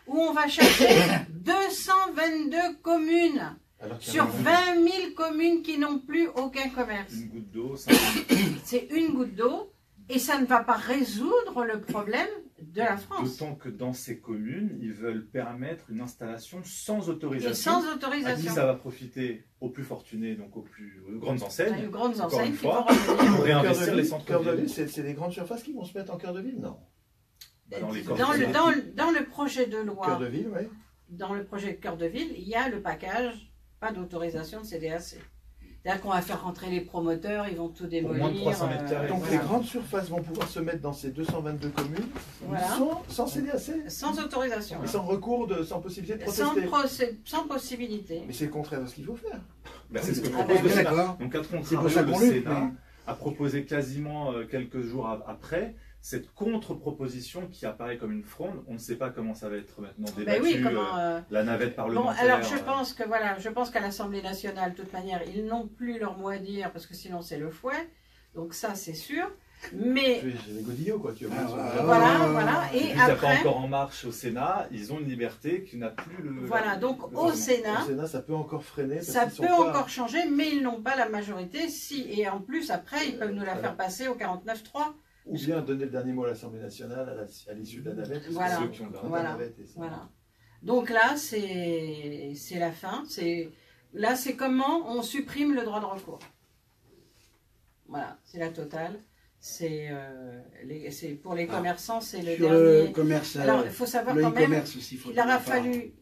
où on va chercher 222 communes Alors qu'il y sur en a 20 000 communes qui n'ont plus aucun commerce. Une goutte d'eau, C'est une goutte d'eau et ça ne va pas résoudre le problème de la France. D'autant que dans ces communes, ils veulent permettre une installation sans Et autorisation. sans À qui autorisation. ça va profiter aux plus fortunés, donc aux grandes Il y a enseignes, eu grandes encore enseignes une qui vont fois, revenir. pour réinvestir Cœur de les ville, centres cœur de villes. ville, c'est des grandes surfaces qui vont se mettre en cœur de ville? Non. Bah, dans les Dans corps dans le projet de loi, Cœur de ville, oui. dans le projet de cœur de ville, il y a le package, pas d'autorisation de CDAC. C'est-à-dire qu'on va faire rentrer les promoteurs, ils vont tout démolir. moins de 300 mètres carrés. Donc voilà. les grandes surfaces vont pouvoir se mettre dans ces 222 communes Voilà. sans CDAC Sans autorisation. et sans recours, sans possibilité de Sans, protester. sans possibilité. Mais c'est le contraire de ce qu'il faut faire. Bah, c'est ce que Ah, propose le ben, Sénat. d'accord. Donc, à C'est pour contrario, ça le qu'on lutte, Sénat mais- a proposé quasiment quelques jours après cette contre-proposition qui apparaît comme une fronde. On ne sait pas comment ça va être maintenant débattu, Ben oui, comment. la navette Bon, parlementaire. alors je pense qu'à l'Assemblée nationale, de toute manière, ils n'ont plus leur mot à dire parce que sinon c'est le fouet. Donc ça, c'est sûr. Mais C'est les godillots, quoi. Tu Ah, vois. voilà. Et Et puis, t'as pas après, encore En Marche au Sénat, ils ont une liberté qui n'a plus le. voilà. Donc le au Parlement. Sénat, Au Sénat, ça peut encore freiner. parce ça qu'ils peut sont pas- encore changer, mais ils n'ont pas la majorité. Et en plus, après, ils peuvent nous la faire passer au 49-3. Ou bien donner le dernier mot à l'Assemblée nationale à l'issue de la navette. parce que Voilà. c'est eux qui ont le droit de la Voilà. navette et ça- Voilà. Donc là, c'est la fin. Là, c'est comment on supprime le droit de recours. Voilà, c'est la totale. Pour les commerçants, c'est le Sur dernier. le commerce, Alors, il faut savoir le quand même, e-commerce aussi.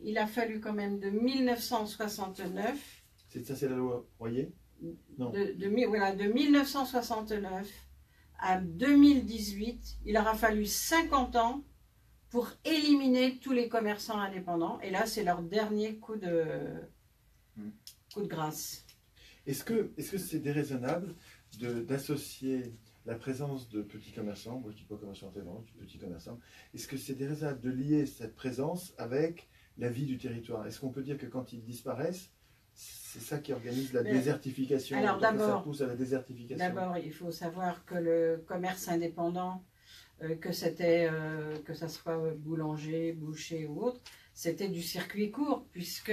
il a fallu quand même de 1969, Ça, c'est la loi Royer? Non. de 1969 à 2018, il aura fallu 50 ans pour éliminer tous les commerçants indépendants. Et là, c'est leur dernier coup de grâce. Est-ce que c'est déraisonnable d'associer la présence de petits commerçants, moi je dis pas commerçants indépendants, je dis petits commerçants, est-ce que c'est déraisonnable de lier cette présence avec la vie du territoire? Est-ce qu'on peut dire que quand ils disparaissent, c'est ça qui organise la désertification? Alors, donc ça d'abord- pousse à la désertification. D'abord, il faut savoir que le commerce indépendant, que ça soit boulanger, boucher ou autre, c'était du circuit court, puisque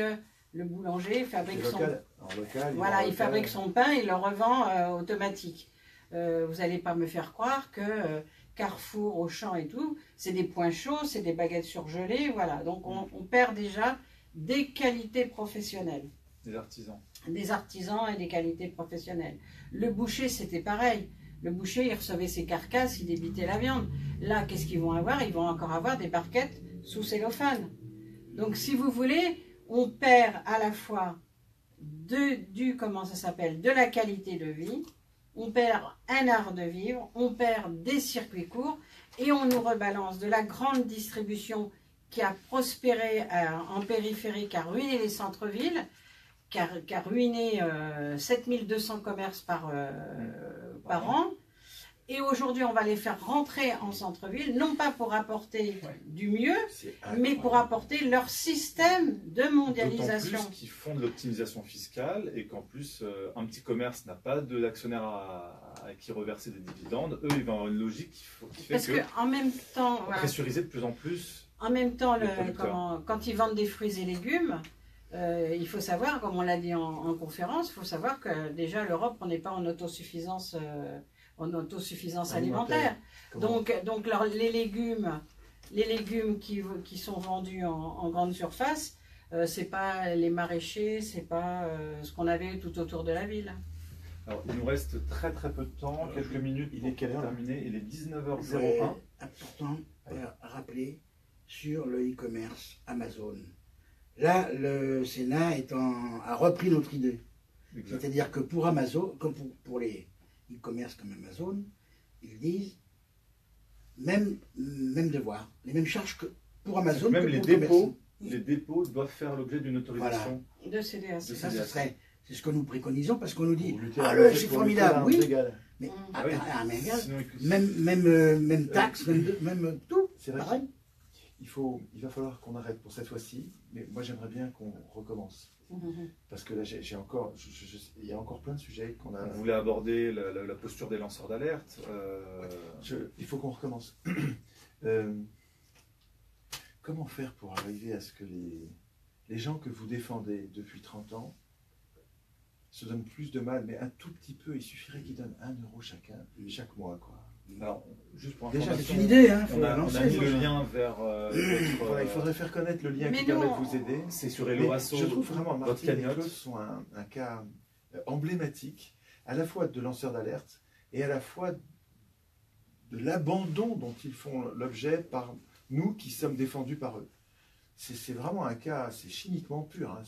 Le boulanger fabrique son... local, Voilà, il fabrique son pain, il le revend automatique. Vous n'allez pas me faire croire que Carrefour, Auchan et tout, c'est des points chauds, c'est des baguettes surgelées, voilà. Donc on perd déjà des qualités professionnelles. Des artisans. Des artisans et des qualités professionnelles. Le boucher, c'était pareil. Le boucher, il recevait ses carcasses, il débitait la viande. Là, qu'est-ce qu'ils vont avoir? Ils vont encore avoir des barquettes sous cellophane. Donc, si vous voulez, on perd à la fois de la qualité de vie, on perd un art de vivre, on perd des circuits courts et on nous rebalance de la grande distribution qui a prospéré en périphérie, qui a ruiné les centres-villes, qui a ruiné 7200 commerces par an. Et aujourd'hui, on va les faire rentrer en centre-ville, non pas pour apporter du mieux, mais pour apporter leur système de mondialisation. D'autant plus qu'ils font de l'optimisation fiscale et qu'en plus, un petit commerce n'a pas d'actionnaire à qui reverser des dividendes. Eux, ils vont avoir une logique qui fait parce que en même temps, pressuriser de plus en plus. En même temps, quand ils vendent des fruits et légumes, il faut savoir, comme on l'a dit en conférence, il faut savoir que déjà l'Europe, on n'est pas en autosuffisance. Alimentaire. Donc les légumes qui sont vendus en grande surface, c'est pas les maraîchers, c'est pas ce qu'on avait tout autour de la ville. Alors, il nous reste très très peu de temps, quelques minutes pour terminer. Il est 19h01. C'est important à rappeler sur le e-commerce Amazon. Là, le Sénat a repris notre idée. C'est-à-dire que pour Amazon, comme pour les e-commerce comme Amazon, ils disent même devoir, les mêmes charges que pour Amazon. Même les dépôts doivent faire l'objet d'une autorisation de CDAC. C'est ce que nous préconisons parce qu'on nous dit c'est formidable, oui, mais même taxes, même tout. C'est vrai. Pareil. Il va falloir qu'on arrête pour cette fois-ci, mais moi j'aimerais bien qu'on recommence. Parce que là, il y a encore plein de sujets qu'on a. Vous voulez aborder la posture des lanceurs d'alerte il faut qu'on recommence. Comment faire pour arriver à ce que les gens que vous défendez depuis 30 ans se donnent plus de mal, mais un tout petit peu, il suffirait qu'ils donnent 1 euro chacun, chaque mois, quoi. Alors, juste pour déjà, c'est une idée, hein, on a mis le lien vers. Voilà, il faudrait faire connaître le lien qui permet de vous aider. C'est sur Hello Asso. Je trouve vraiment Martine et Claude sont un cas emblématique, à la fois de lanceurs d'alerte et à la fois de l'abandon dont ils font l'objet par nous qui sommes défendus par eux. C'est vraiment un cas, c'est chimiquement pur. Hein.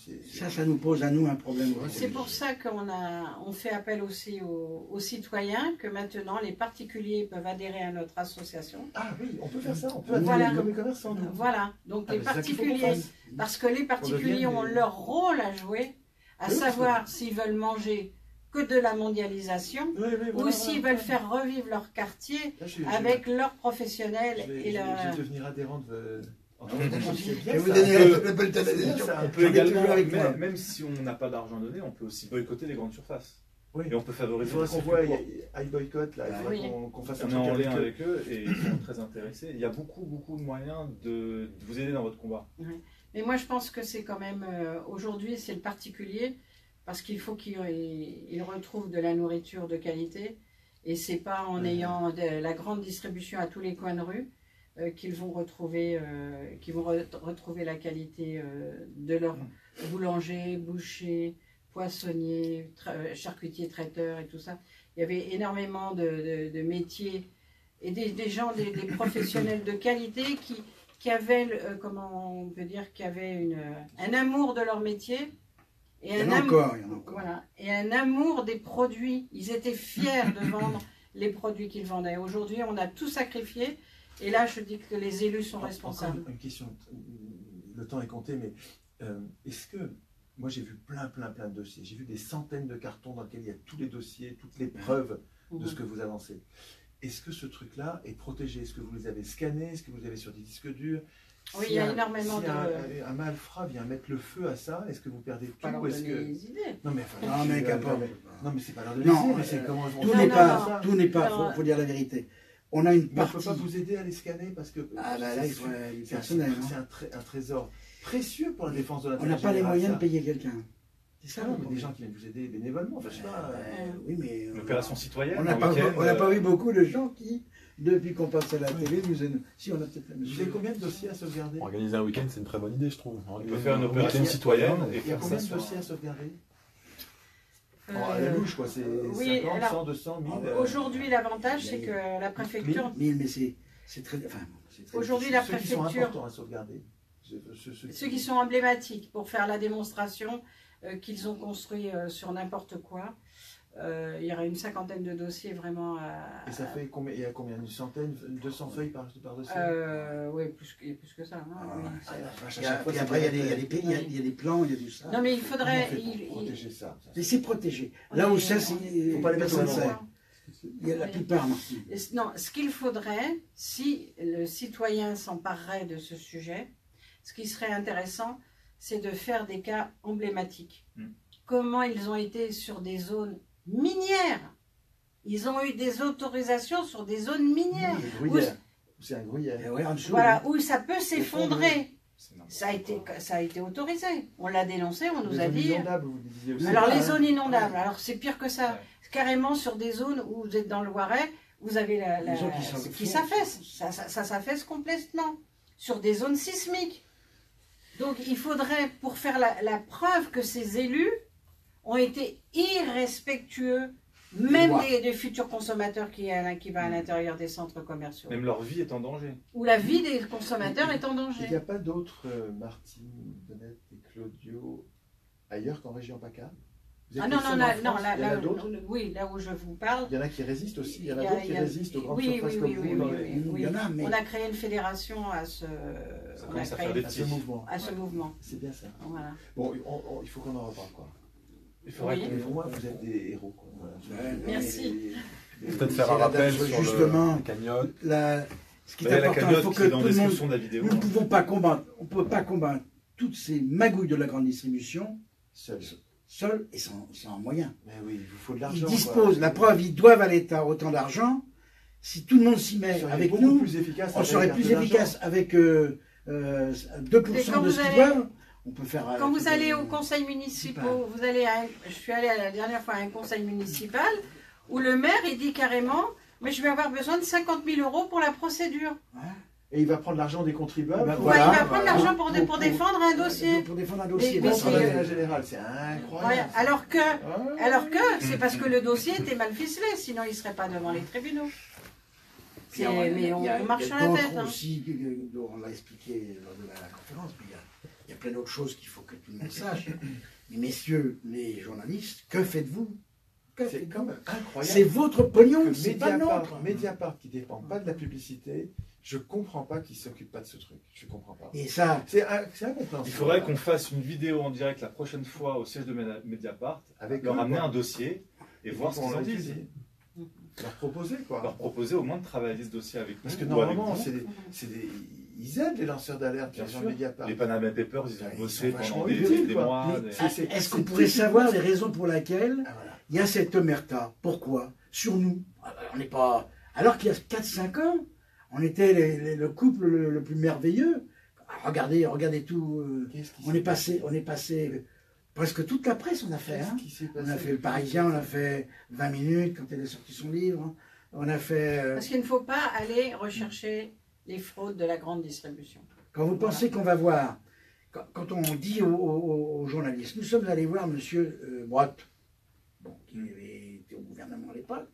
Ça nous pose à nous un problème. C'est pour ça qu'on fait appel aussi aux citoyens, que maintenant les particuliers peuvent adhérer à notre association. Ah oui, on peut faire ça, on peut adhérer comme les commerçants. Voilà, donc les particuliers, parce que les particuliers ont leur rôle à jouer, à savoir s'ils veulent manger que de la mondialisation, ou s'ils veulent faire revivre leur quartier avec leurs professionnels. Je vais devenir adhérent de... On peut également, même si on n'a pas d'argent donné, on peut aussi boycotter les grandes surfaces. Oui. Et on peut favoriser. Il faudrait qu'on voit iBoycott, là, il faudrait qu'on fasse un truc en lien avec eux et ils sont très intéressés. Il y a beaucoup de moyens de vous aider dans votre combat. Oui. Mais moi je pense que c'est quand même, aujourd'hui c'est le particulier, parce qu'il faut qu'il retrouve de la nourriture de qualité, et c'est pas en ayant la grande distribution à tous les coins de rue qu'ils vont retrouver la qualité de leur boulanger, boucher, poissonnier, charcutier, traiteur et tout ça. Il y avait énormément de métiers et des gens, des professionnels de qualité qui avaient, comment on peut dire, qui avaient un amour de leur métier. Et il y en a encore. Voilà, et un amour des produits. Ils étaient fiers de vendre les produits qu'ils vendaient. Aujourd'hui, on a tout sacrifié. Et là, je dis que les élus sont responsables. Encore une question, le temps est compté, mais est-ce que... Moi, j'ai vu plein de dossiers. J'ai vu des centaines de cartons dans lesquels il y a tous les dossiers, toutes les preuves de ce que vous avancez. Est-ce que ce truc-là est protégé? Est-ce que vous les avez scannés? Est-ce que vous les avez sur des disques durs? Oui, il y a énormément de... un malfrat vient mettre le feu à ça, est-ce que vous perdez tout? Pas leur donner les idées. Non, mais c'est pas leur donner les idées, mais c'est comment... Tout n'est pas, faut dire la vérité. On a une partie... On ne peut pas vous aider à les scanner parce que là, il faut du personnel. C'est un trésor précieux pour la défense de On l'intérêt n'a pas les général, moyens ça. de payer quelqu'un. C'est ça, Ah le non, mais des problème. gens qui viennent vous aider bénévolement, enfin, je sais pas. Oui, mais L'opération citoyenne, on n'a un pas, week-end, on n'a pas vu beaucoup de gens qui, depuis qu'on passe à la télé, nous aident. Si, on a peut-être la Vous avez combien de dossiers à sauvegarder? Organiser un week-end, c'est une très bonne idée, je trouve. On peut faire une opération week-end citoyenne et Il y a faire combien ça de sur dossiers à sauvegarder? Euh, À la louche, quoi, c'est oui, 50, alors, 100, 200, 1000. Aujourd'hui, l'avantage, c'est que la préfecture... Mais c'est très... Enfin, c'est très Aujourd'hui, difficile. la Ceux qui sont préfecture- importants à sauvegarder. Ceux qui sont emblématiques pour faire la démonstration qu'ils ont construit sur n'importe quoi. Il y aura une cinquantaine de dossiers vraiment à... Et ça fait combien? Il y a combien? Une centaine, 200 feuilles par dossier? Oui, plus que ça. Hein, oui, ça- Et après, il y a des plans, il y a du ça. Non, mais il Comment faudrait... on fait pour protéger ça? Mais c'est protégé. Là où ça, c'est... Faut pas les mettre au personne ne vent. sait. Il y a la plupart, Martine. Non, ce qu'il faudrait, si le citoyen s'emparerait de ce sujet, ce qui serait intéressant, c'est de faire des cas emblématiques. Comment ils ont été sur des zones minières. Ils ont eu des autorisations sur des zones minières. Gruyère. C'est un gruyère. Et ouais, en dessous, Voilà, oui. où ça peut s'effondrer. C'est n'importe Ça a été autorisé. On l'a dénoncé, on nous Les a zones dit... inondables, vous disiez aussi. Alors les Ah, zones inondables, alors c'est pire que ça. Ouais. Carrément sur des zones où vous êtes dans le Loiret, vous avez Les gens qui s'affaissent. Ça s'affaisse complètement. Sur des zones sismiques. Donc il faudrait, pour faire la preuve que ces élus ont été irrespectueux, même des futurs consommateurs qui va à l'intérieur des centres commerciaux, Même leur vie est en danger. où la vie des consommateurs est en Il n'y danger. a pas d'autres Martine, Donette et Claudio ailleurs qu'en région PACA? Vous êtes Ah les non, non, seuls en là, France? non, Il y en a d'autres? oui, là où je vous parle, Il y en a qui résistent aussi. Il y en a Il y a- d'autres il qui y a- résistent aux grandes oui, surfaces oui, comme oui, vous. oui, dans oui, les- oui. Il y en a, mais... on a créé une fédération à Ça on a commence à créé faire des À ce petits. mouvement. à ce mouvement. C'est bien ça. Voilà. Bon, il faut qu'on en reparle, quoi. Il faudrait Oui. qu'on- Mais pour moi, vous êtes des héros, quoi. Voilà. Ouais, Merci. Peut-être faire un C'est la rappel date, sur justement. la cagnotte. Ce qui Il est y a la important, il cagnotte faut qui que est tout dans le la monde... description de la vidéo. Nous ne pouvons pas combattre, on ne peut pas combattre toutes ces magouilles de la grande distribution Seul. seuls et sans moyens. Mais oui, il vous faut de Ils l'argent. disposent, quoi. la preuve, ils doivent à l'État autant d'argent. Si tout le monde s'y Vous met seriez avec beaucoup nous, plus efficace on avec serait un plus peu d'argent. efficace avec 2% quand de vous ce qu'ils allez- doivent. On peut faire... Quand vous allez au conseil, conseil municipal, je suis allée la dernière fois à un conseil municipal où le maire il dit carrément, mais je vais avoir besoin de 50 000 € pour la procédure. Et il va prendre l'argent des contribuables. Ben pour- Ouais, Voilà, il va prendre voilà. l'argent pour défendre un dossier. Pour défendre un dossier. Mais Dans c'est- l'intérêt général, c'est Ouais, incroyable. alors que Ah. c'est parce que le dossier était mal ficelé, sinon il ne serait pas devant les tribunaux. Mais on marche sur la tête. d'autres Hein. aussi, dont on l'a expliqué lors de la conférence, mais il y a plein d'autres choses qu'il faut que tout le monde sache. Mais messieurs les journalistes, que faites-vous? Que C'est faites-vous? quand même incroyable. C'est votre pognon, que c'est pas le nôtre. Mediapart qui dépend pas de la publicité, je comprends pas qu'ils s'occupent pas de ce truc. Je comprends pas. Et ça, C'est incompréhensible. Il faudrait qu'on fasse une vidéo en direct la prochaine fois au siège de Mediapart, Avec leur eux, amener quoi. un dossier et voir ce qu'ils en disent. Leur proposer, quoi. Leur proposer au moins de travailler ce dossier avec nous. Parce que ou avec normalement, vous. ils aident les lanceurs d'alerte, Bien les gens sûr. Mediapart. Les Panama Papers, ils ont Ouais, bossé ils sont vachement pendant des utiles, quoi. mois. Mais des- est-ce qu'on c'est pourrait typiquement savoir ça. les raisons pour lesquelles Ah, voilà. il y a cette omerta? Pourquoi? Sur nous. On n'est pas... Alors qu'il y a 4-5 ans, on était le couple le plus merveilleux. Regardez tout. Qu'est-ce qui On est passé presque toute la presse, on a fait. Hein. Qu'est-ce qui s'est passé? On a fait le Parisien, on a fait 20 minutes quand elle a sorti son livre. On a fait... Parce qu'il ne faut pas aller rechercher les fraudes de la grande distribution. Quand vous pensez qu'on va voir, quand on dit aux journalistes, nous sommes allés voir M. Brotte, bon, qui était au gouvernement à l'époque,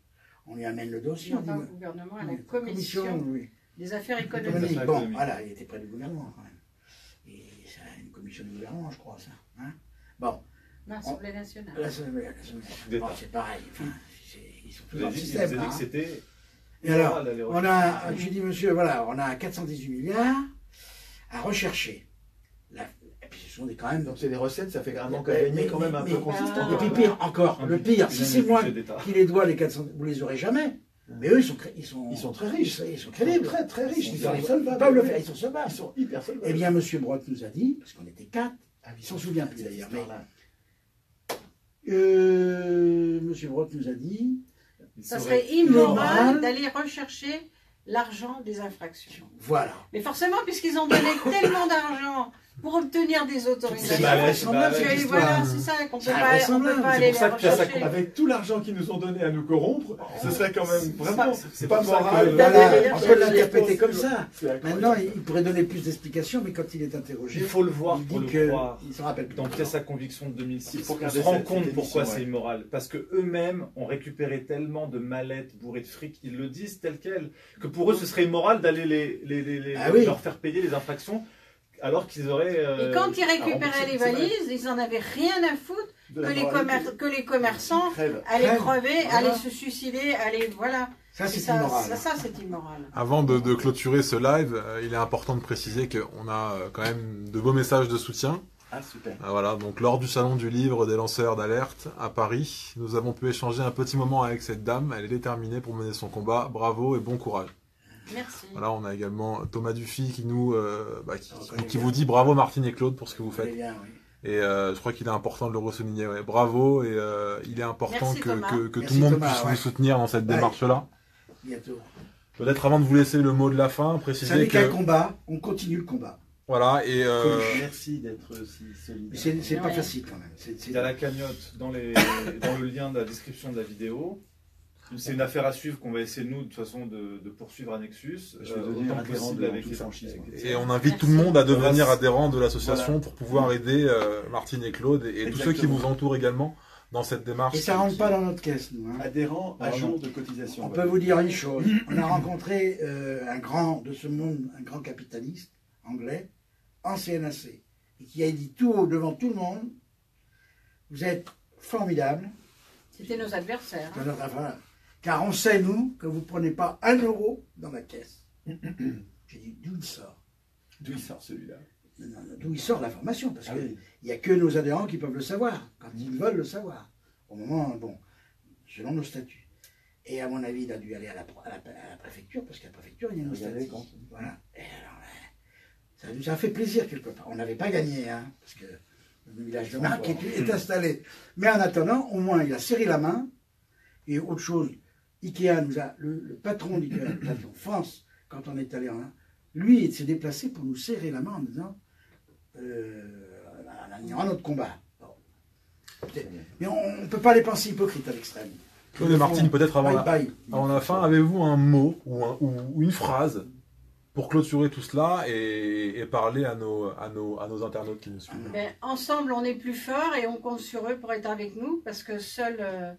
on lui amène le dossier. Non, on dit, pas au gouvernement, à la commission oui. des affaires économiques. Économique. Affaires Bon, économiques. voilà, il était près du gouvernement quand même. Et c'est une commission du gouvernement, je crois, ça. Hein, bon, L'Assemblée nationale. l'Assemblée, d'État. bon, c'est pareil. Enfin, ils sont tous Vous dans avez le dit, système. vous avez dit hein. que c'était. Et alors, Voilà, les on recherches. a, j'ai dit, monsieur, voilà, on a 418 milliards à rechercher. Et puis ce sont quand même... Donc c'est des recettes, ça fait un manque à gagner quand même un peu consistant. Et puis pire encore, le pire, si c'est moi d'État. qui les dois, les 400, vous les aurez jamais. Mais eux, Ils sont très riches. Ils sont crédibles. Très très riches. Ils Ils sont sont solvables. peuvent le faire, ils sont solvables. Ils sont hyper solvables. Eh bien, monsieur Brotte nous a dit, parce qu'on était 4, Ah oui, il s'en souvient plus cette d'ailleurs, mais histoire-là. monsieur Brotte nous a dit, Ça serait serait immoral immoral d'aller rechercher l'argent des infractions. voilà. Mais forcément, puisqu'ils ont donné tellement d'argent pour obtenir des C'est autorisations. invraisemblable, cette histoire. Voilà, c'est ça, qu'on C'est peut invraisemblable. pas C'est aller pour ça les que ça, rechercher. avec tout l'argent qu'ils nous ont donné à nous corrompre, ce serait quand même vraiment c'est pas pour ça moral. que- Voilà, on peut c'est l'interpréter comme ça. C'est incroyable. Maintenant, il pourrait donner plus d'explications, mais quand il est interrogé, Il faut le voir il pour dit le que croire. il se rappelle plus. Dans Pièce à conviction de 2006, Il faut on regarder se rend cette compte pourquoi émission, c'est ouais. immoral. Parce que eux-mêmes ont récupéré tellement de mallettes bourrées de fric, ils le disent tel quel, que pour eux ce serait immoral d'aller Ah oui. leur faire payer les infractions alors qu'ils auraient. Et quand ils à récupéraient rembourser. les C'est vrai. valises, ils en avaient rien à foutre De la moralité. que les commerçants Crève. allaient Crève. crever, Voilà. allaient se suicider, allaient voilà. Ça, c'est ça, immoral. ça, c'est immoral. Avant de clôturer ce live, il est important de préciser qu'on a quand même de beaux messages de soutien. Ah, super. Voilà, donc lors du salon du livre des lanceurs d'alerte à Paris, nous avons pu échanger un petit moment avec cette dame. Elle est déterminée pour mener son combat. Bravo et bon courage. Merci. Voilà, on a également Thomas Dufy qui qui vous dit bravo Martine et Claude pour ce que vous Très faites. bien, oui. Et je crois qu'il est important de le ressouligner. Ouais. Bravo et il est important Merci, Thomas. que tout Merci, le monde Thomas, puisse ouais. vous soutenir dans cette Ouais. démarche-là. Bientôt. Peut-être avant de vous laisser le mot de la fin, Ça préciser n'est qu'un que combat, on continue le combat. voilà et Merci d'être aussi Mais solidaire. c'est pas Ouais. facile quand même. Il y a la cagnotte dans le lien de la description de la vidéo. C'est une affaire à suivre qu'on va essayer, nous, de toute façon, de poursuivre à Nexus. Je vais devenir autant que adhérent possible de avec les Anti-Franchise. et on invite Merci. tout le monde à devenir Voilà. adhérent de l'association Voilà. pour pouvoir aider Martine et Claude et tous ceux qui Exactement. vous entourent également dans cette démarche. Et ça rentre pas dans notre caisse, nous. Hein. Adhérent à Ah, jour non. de cotisation. On peut vous dire une chose. On a rencontré un grand de ce monde, un grand capitaliste anglais, en CNAC, et qui a dit tout haut devant tout le monde, vous êtes formidables, C'était nos adversaires. hein. voilà. Car on sait, nous, que vous ne prenez pas 1 euro dans la caisse. J'ai dit, d'où il sort? D'où il sort celui-là? Non, d'où il sort l'information? Parce Ah qu'il oui. n'y a que nos adhérents qui peuvent le savoir, quand ils veulent le savoir. Au moment, bon, selon nos statuts. Et à mon avis, il a dû aller à la préfecture, parce qu'à la préfecture, il y a nos Regardez statuts. quand- Voilà. Et alors, ça nous a fait plaisir quelque part. On n'avait pas gagné, hein, parce que le village de Marc est installé. Mais en attendant, au moins, il a serré la main. Et autre chose, Ikea nous a, le patron d'Ikea, le patron France, quand on est allé en lui, il s'est déplacé pour nous serrer la main en disant en admirant notre combat. Bon. Mais on ne peut pas les penser hypocrites à l'extrême. Claude et Martine, peut-être avant Bye, bye. avant la fin, avez-vous un mot ou une phrase pour clôturer tout cela et parler à nos internautes qui nous suivent? Ben, ensemble, on est plus fort et on compte sur eux pour être avec nous parce que seul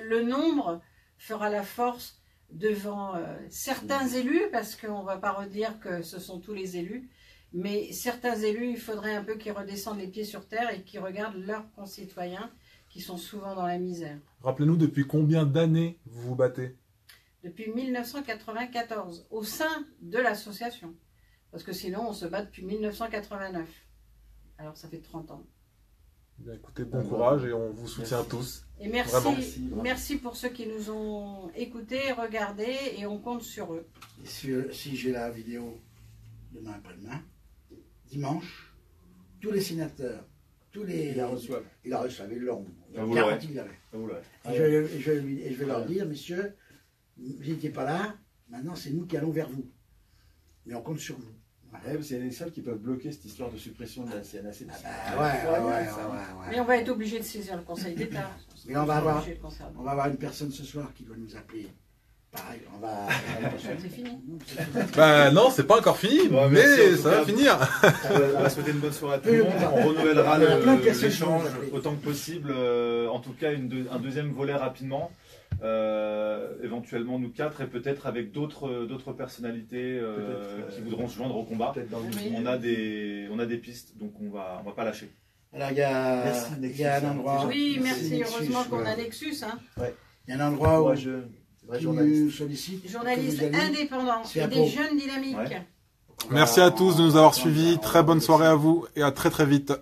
le nombre fera la force devant certains élus, parce qu'on ne va pas redire que ce sont tous les élus, mais certains élus, il faudrait un peu qu'ils redescendent les pieds sur terre et qu'ils regardent leurs concitoyens qui sont souvent dans la misère. Rappelez-nous depuis combien d'années vous vous battez? Depuis 1994, au sein de l'association. Parce que sinon, on se bat depuis 1989. Alors, ça fait 30 ans. Bien, écoutez, bon courage et on vous soutient Merci. tous. Et merci, Vraiment. merci pour ceux qui nous ont écoutés, regardés, et on compte sur eux. Et si j'ai la vidéo demain après-demain, dimanche, tous les sénateurs, tous les. Il la reçoit. Il la reçoit, ils l'auront. Ah, vous Garantie qu'il l'avait. Ah, vous l'avez. Et je vais leur dire, messieurs, vous n'étiez pas là, maintenant c'est nous qui allons vers vous. Mais on compte sur vous. Voilà. C'est les seuls qui peuvent bloquer cette histoire de suppression de la CNAC. Ouais. Mais on va être obligé de saisir le Conseil d'État. Mais on va avoir- Obligé de conserver. On va avoir une personne ce soir qui doit nous appeler. Pareil, on va. C'est fini. Bah non, c'est pas encore fini, Ouais, mais merci, en tout ça va cas. finir. On va souhaiter une bonne soirée à tout le monde. On renouvellera Il y a plein de personnes l'échange qui vont appeler. autant que possible. En tout cas, un deuxième volet rapidement. Éventuellement nous 4 et peut-être avec d'autres personnalités qui voudront se joindre au combat. Peut-être dans le Oui. On a des pistes, donc on va pas lâcher. Alors il y a, Merci, il y a un Nexus. endroit. Oui, merci. Nexus, Heureusement qu'on voilà. a Nexus. Hein. Il y a un endroit où Moi, je. Vrai qui journaliste. nous sollicite. Journalistes que vous allez. indépendants C'est et à des Pau. jeunes dynamiques. Ouais. Merci à tous de nous avoir suivis. Très bonne soirée à vous et à très très vite.